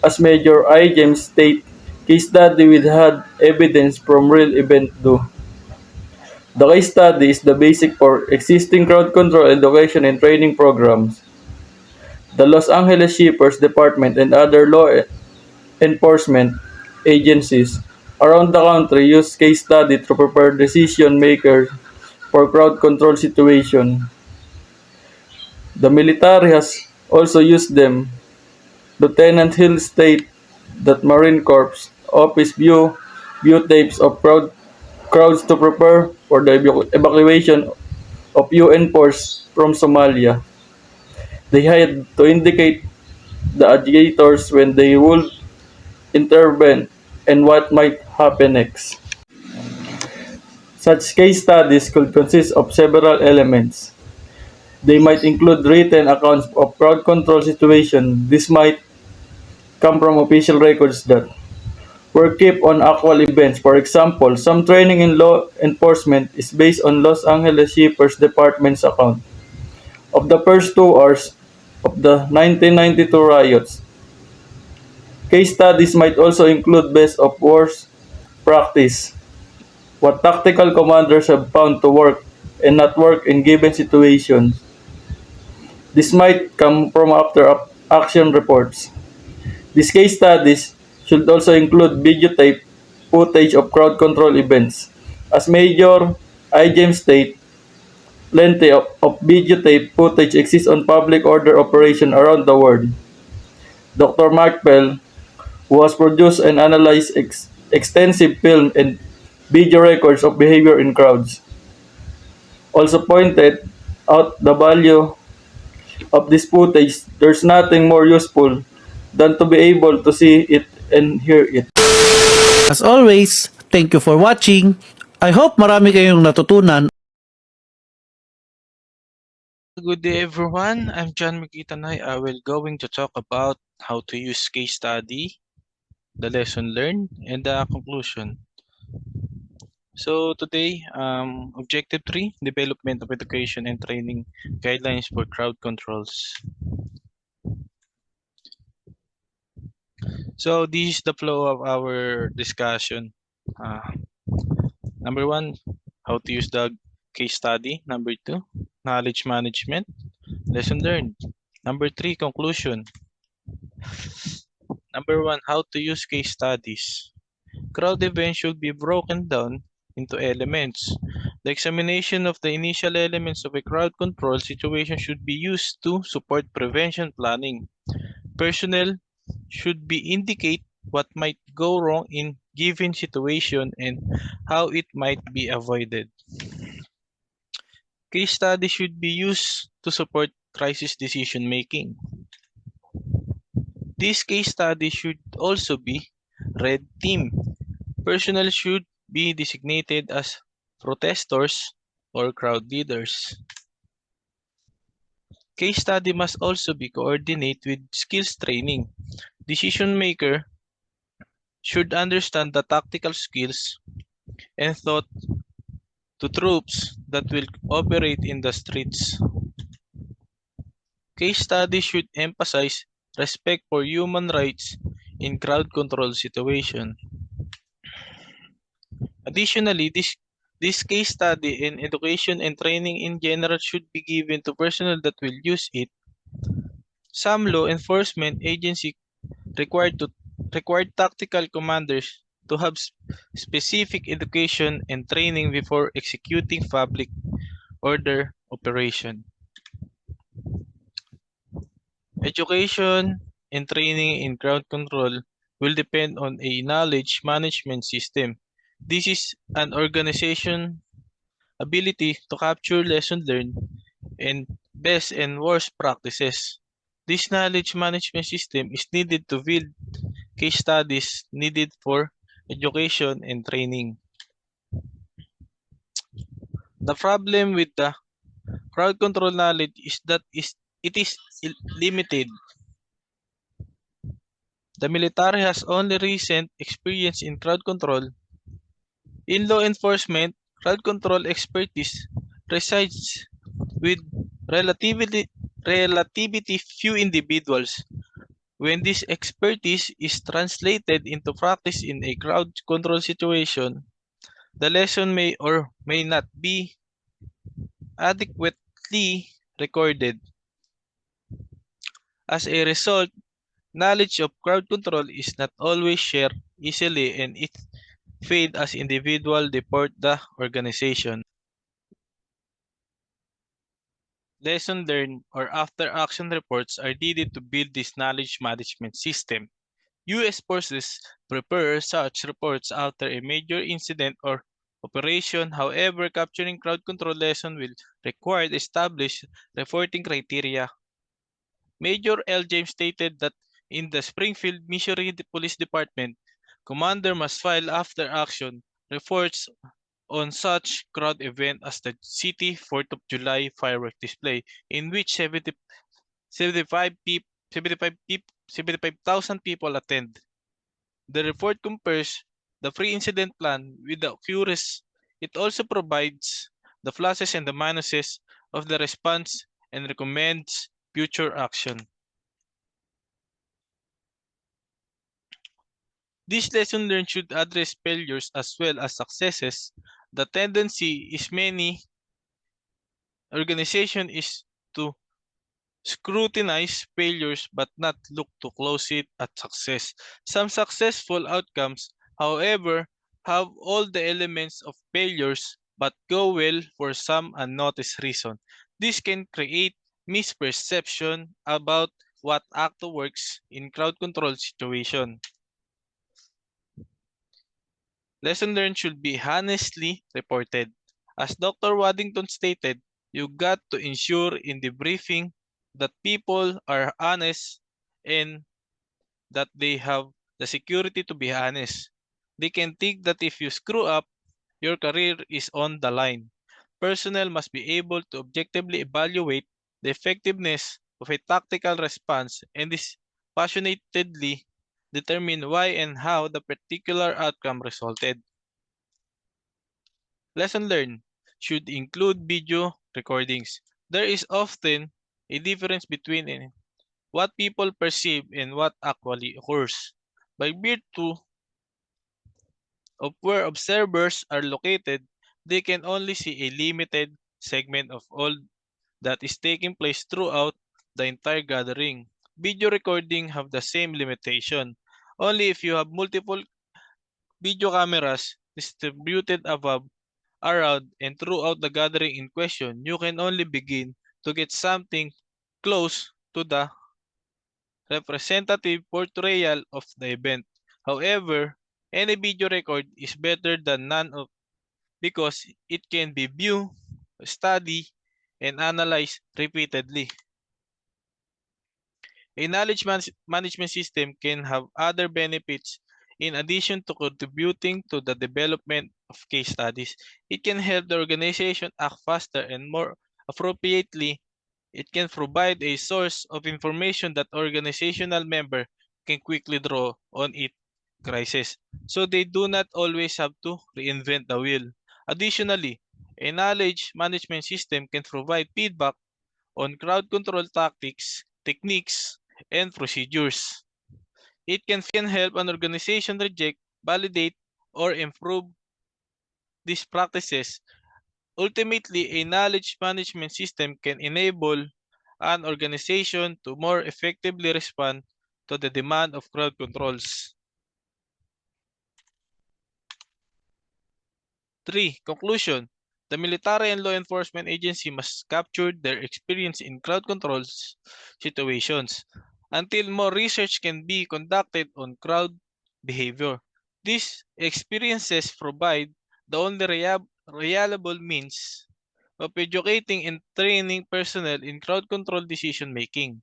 As Major I. James state, case study with hard evidence from real event do. The case study is the basic for existing crowd control education and training programs. The Los Angeles Sheriff's Department and other law enforcement agencies around the country use case study to prepare decision makers for crowd control situation. The military has also used them. Lieutenant Hill stated that Marine Corps office view tapes of crowds to prepare for the evacuation of UN force from Somalia. They had to indicate the agitators when they would intervene and what might happen next. Such case studies could consist of several elements. They might include written accounts of crowd control situation. This might come from official records that were kept on actual events. For example, some training in law enforcement is based on Los Angeles Sheriff's Department's account of the first 2 hours of the 1992 riots. Case studies might also include best of worst practice, what tactical commanders have found to work and not work in given situations. This might come from after action reports. These case studies should also include videotape footage of crowd control events. As Major I. James state, plenty of videotape footage exists on public order operation around the world. Dr. Mark Bell, who has produced and analyzed extensive film and video records of behavior in crowds, also pointed out the value of this footage. There's nothing more useful than to be able to see it and hear it. As always, thank you for watching. I hope marami kayong natutunan. Good day everyone, I'm John Makitanay. I will going to talk about how to use case study, the lesson learned, and the conclusion. So today, Objective 3, Development of Education and Training Guidelines for Crowd Controls. So this is the flow of our discussion. Number 1, how to use the case study. Number 2, knowledge management, lesson learned. Number 3, conclusion. Number 1, how to use case studies. Crowd events should be broken down into elements. The examination of the initial elements of a crowd control situation should be used to support prevention planning. Personnel should be indicate what might go wrong in given situation and how it might be avoided. Case study should be used to support crisis decision making. This case study should also be red team. Personnel should be designated as protesters or crowd leaders. Case study must also be coordinated with skills training. Decision maker should understand the tactical skills and thought to troops that will operate in the streets. Case study should emphasize respect for human rights in crowd control situation. Additionally, this This case study and education and training in general should be given to personnel that will use it. Some law enforcement agency required to require tactical commanders to have specific education and training before executing public order operation. Education and training in crowd control will depend on a knowledge management system. This is an organization ability to capture lessons learned and best and worst practices. This knowledge management system is needed to build case studies needed for education and training. The problem with the crowd control knowledge is that it is limited. The military has only recent experience in crowd control. In law enforcement, crowd control expertise resides with relatively few individuals. When this expertise is translated into practice in a crowd control situation, the lesson may or may not be adequately recorded. As a result, knowledge of crowd control is not always shared easily and it fades as individuals depart the organization. Lesson learned or after action reports are needed to build this knowledge management system. U.S. forces prepare such reports after a major incident or operation. However, capturing crowd control lesson will require established reporting criteria. Major L. James stated that in the Springfield, Missouri Police Department, commander must file after action reports on such crowd event as the City 4th of July fireworks display, in which 75,000 people attend. The report compares the pre-incident plan with the occurrence. It also provides the pluses and the minuses of the response and recommends future action. This lesson learned should address failures as well as successes. The tendency is many organization is to scrutinize failures but not look too closely at success. Some successful outcomes, however, have all the elements of failures but go well for some unnoticed reason. This can create misperception about what actually works in crowd control situation. Lesson learned should be honestly reported. As Dr. Waddington stated, you got to ensure in the briefing that people are honest and that they have the security to be honest. They can think that if you screw up, your career is on the line. Personnel must be able to objectively evaluate the effectiveness of a tactical response and dispassionately determine why and how the particular outcome resulted. Lesson learned should include video recordings. There is often a difference between what people perceive and what actually occurs. By virtue of where observers are located, they can only see a limited segment of all that is taking place throughout the entire gathering. Video recording have the same limitation. Only if you have multiple video cameras distributed above, around, and throughout the gathering in question, you can only begin to get something close to the representative portrayal of the event. However, any video record is better than none of because it can be viewed, studied, and analyzed repeatedly. A knowledge management system can have other benefits in addition to contributing to the development of case studies. It can help the organization act faster and more appropriately. It can provide a source of information that organizational member can quickly draw on it crisis. So they do not always have to reinvent the wheel. Additionally, a knowledge management system can provide feedback on crowd control tactics, techniques, and procedures. It can help an organization reject, validate, or improve these practices, ultimately a knowledge management system can enable an organization to more effectively respond to the demand of crowd controls. 3. Conclusion. The military and law enforcement agency must capture their experience in crowd controls situations until more research can be conducted on crowd behavior. These experiences provide the only reliable means of educating and training personnel in crowd control decision making.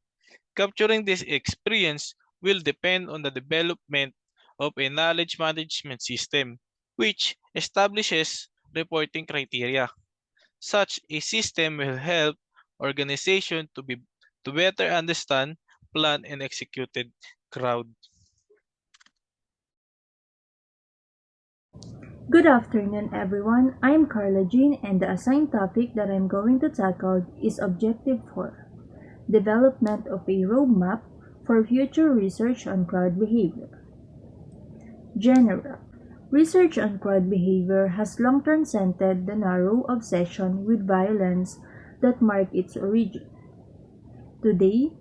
Capturing this experience will depend on the development of a knowledge management system, which establishes reporting criteria. Such a system will help organizations to better understand, plan, and execute crowd. Good afternoon, everyone. I'm Carla Jean, and the assigned topic that I'm going to tackle is Objective 4, Development of a Roadmap for Future Research on Crowd Behavior. General. Research on crowd behavior has long transcended the narrow obsession with violence that marked its origin. Today,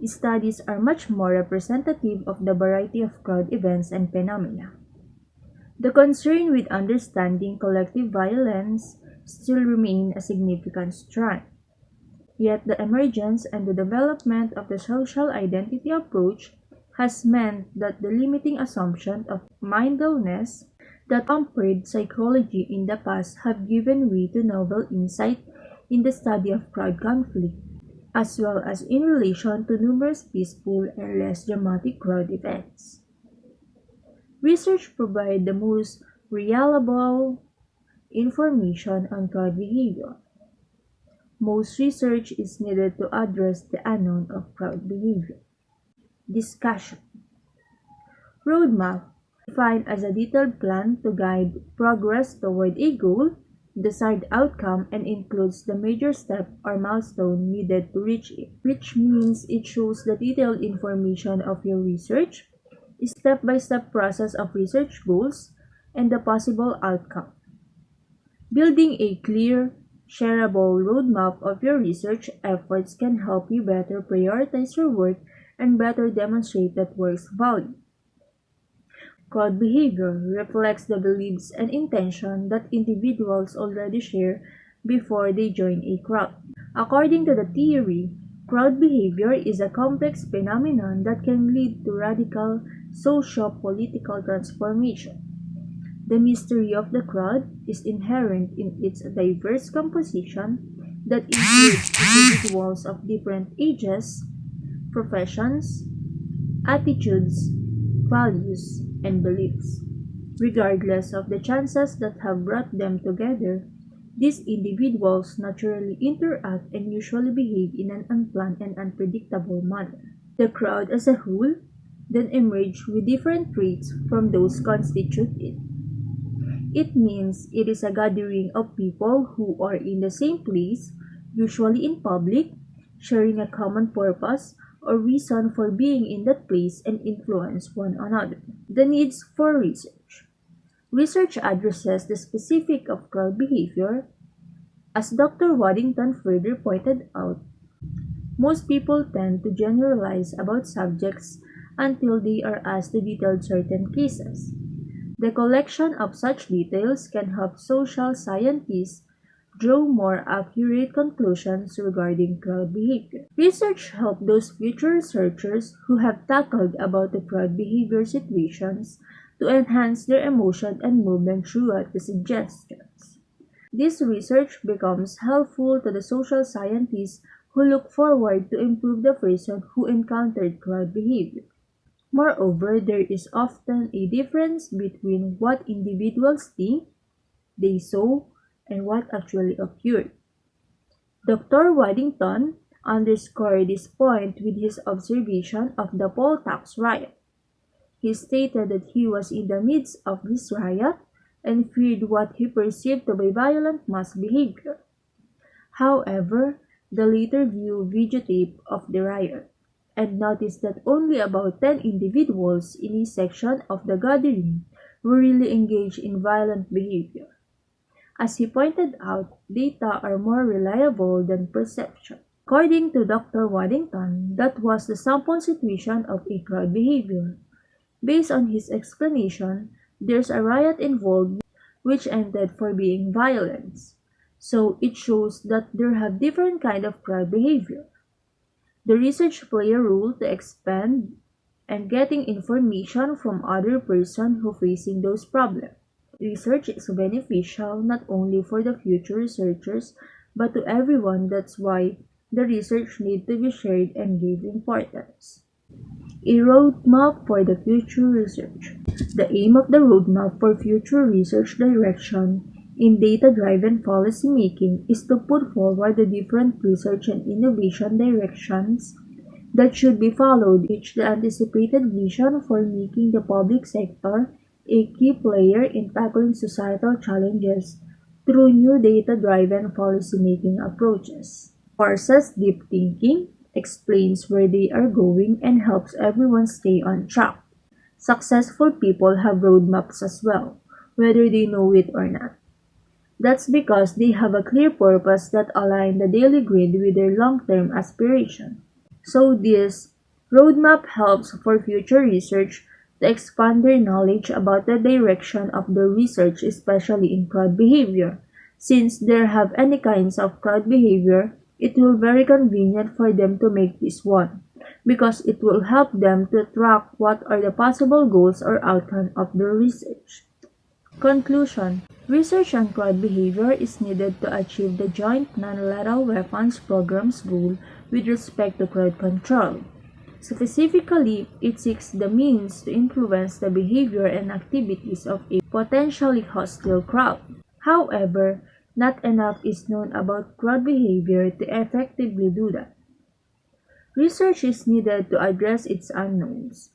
studies are much more representative of the variety of crowd events and phenomena. The concern with understanding collective violence still remain a significant strand. Yet the emergence and the development of the social identity approach has meant that the limiting assumption of mindfulness that hampered psychology in the past have given way to novel insight in the study of crowd conflict, as well as in relation to numerous peaceful and less dramatic crowd events. Research provides the most reliable information on crowd behavior. Most research is needed to address the unknown of crowd behavior. Discussion. Roadmap, defined as a detailed plan to guide progress toward a goal, desired outcome, and includes the major step or milestone needed to reach it, which means it shows the detailed information of your research, step-by-step process of research goals, and the possible outcome. Building a clear, shareable roadmap of your research efforts can help you better prioritize your work and better demonstrate that work's value. Crowd behavior reflects the beliefs and intention that individuals already share before they join a crowd. According to the theory, crowd behavior is a complex phenomenon that can lead to radical socio-political transformation. The mystery of the crowd is inherent in its diverse composition that includes individuals of different ages, professions, attitudes, values, and beliefs. Regardless of the chances that have brought them together, these individuals naturally interact and usually behave in an unplanned and unpredictable manner. The crowd as a whole then emerge with different traits from those constitute it. It means it is a gathering of people who are in the same place, usually in public, sharing a common purpose or reason for being in that place and influence one another. The needs for research. Research addresses the specific of crowd behavior. As Dr. Waddington further pointed out, most people tend to generalize about subjects until they are asked to detail certain cases. The collection of such details can help social scientists draw more accurate conclusions regarding crowd behavior. Research helps those future researchers who have tackled about the crowd behavior situations to enhance their emotion and movement throughout the suggestions. This research becomes helpful to the social scientists who look forward to improve the person who encountered crowd behavior. Moreover, there is often a difference between what individuals think they saw and what actually occurred. Dr. Waddington underscored this point with his observation of the poll tax riot. He stated that he was in the midst of this riot and feared what he perceived to be violent mass behavior. However, the later viewed videotape of the riot and noticed that only about 10 individuals in a section of the gathering were really engaged in violent behavior. As he pointed out, data are more reliable than perception. According to Dr. Waddington, that was the sample situation of a crowd behavior. Based on his explanation, there's a riot involved which ended for being violence. So it shows that there have different kind of crowd behavior. The research play a role to expand and getting information from other person who facing those problems. Research is beneficial not only for the future researchers but to everyone. That's why the research need to be shared and give importance. A roadmap for the future research. The aim of the roadmap for future research direction in data-driven policymaking is to put forward the different research and innovation directions that should be followed, reach the anticipated vision for making the public sector a key player in tackling societal challenges through new data-driven policymaking approaches. Forces deep thinking, explains where they are going, and helps everyone stay on track. Successful people have roadmaps as well, whether they know it or not. That's because they have a clear purpose that aligns the daily grid with their long-term aspiration. So this roadmap helps for future research to expand their knowledge about the direction of the research, especially in crowd behavior. Since they have any kinds of crowd behavior, it will be very convenient for them to make this one, because it will help them to track what are the possible goals or outcome of the research. Conclusion. Research on crowd behavior is needed to achieve the Joint Non-Lethal Weapons Program's goal with respect to crowd control. Specifically, it seeks the means to influence the behavior and activities of a potentially hostile crowd. However, not enough is known about crowd behavior to effectively do that. Research is needed to address its unknowns.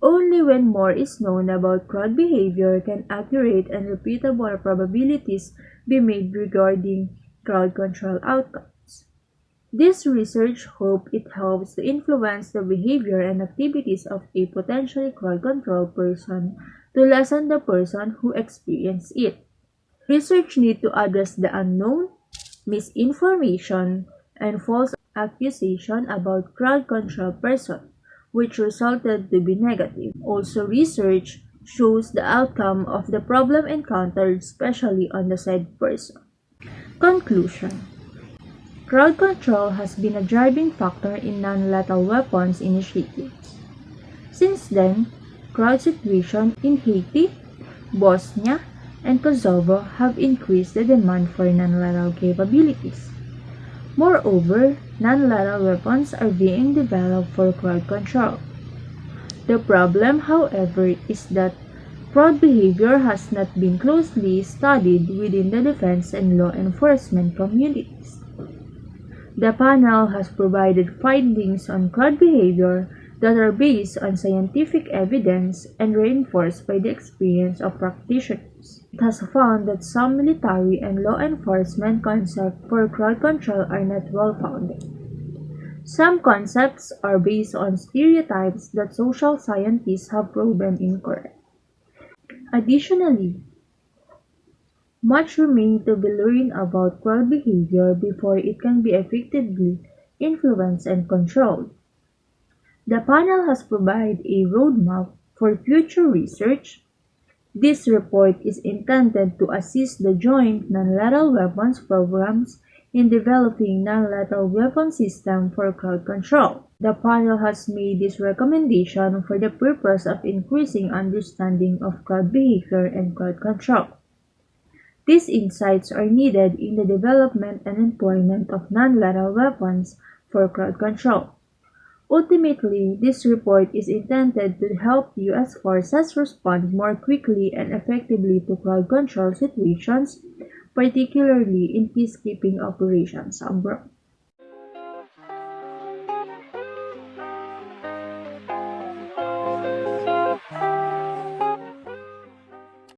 Only when more is known about crowd behavior can accurate and repeatable probabilities be made regarding crowd control outcomes. This research hope it helps to influence the behavior and activities of a potentially crowd control person to lessen the person who experienced it. Research need to address the unknown, misinformation, and false accusation about crowd control person, which resulted to be negative. Also, research shows the outcome of the problem encountered, especially on the said person. Conclusion. Crowd control has been a driving factor in non-lethal weapons initiatives. Since then, crowd situations in Haiti, Bosnia, and Kosovo have increased the demand for non-lethal capabilities. Moreover, non-lethal weapons are being developed for crowd control. The problem, however, is that crowd behavior has not been closely studied within the defense and law enforcement communities. The panel has provided findings on crowd behavior that are based on scientific evidence and reinforced by the experience of practitioners. It has found that some military and law enforcement concepts for crowd control are not well-founded. Some concepts are based on stereotypes that social scientists have proven incorrect. Additionally, much remains to be learned about crowd behavior before it can be effectively influenced and controlled. The panel has provided a roadmap for future research. This report is intended to assist the Joint Non-Lethal Weapons Programs in developing non-lethal weapon systems for crowd control. The panel has made this recommendation for the purpose of increasing understanding of crowd behavior and crowd control. These insights are needed in the development and employment of non-lethal weapons for crowd control. Ultimately, this report is intended to help U.S. forces respond more quickly and effectively to crowd control situations, particularly in peacekeeping operations abroad.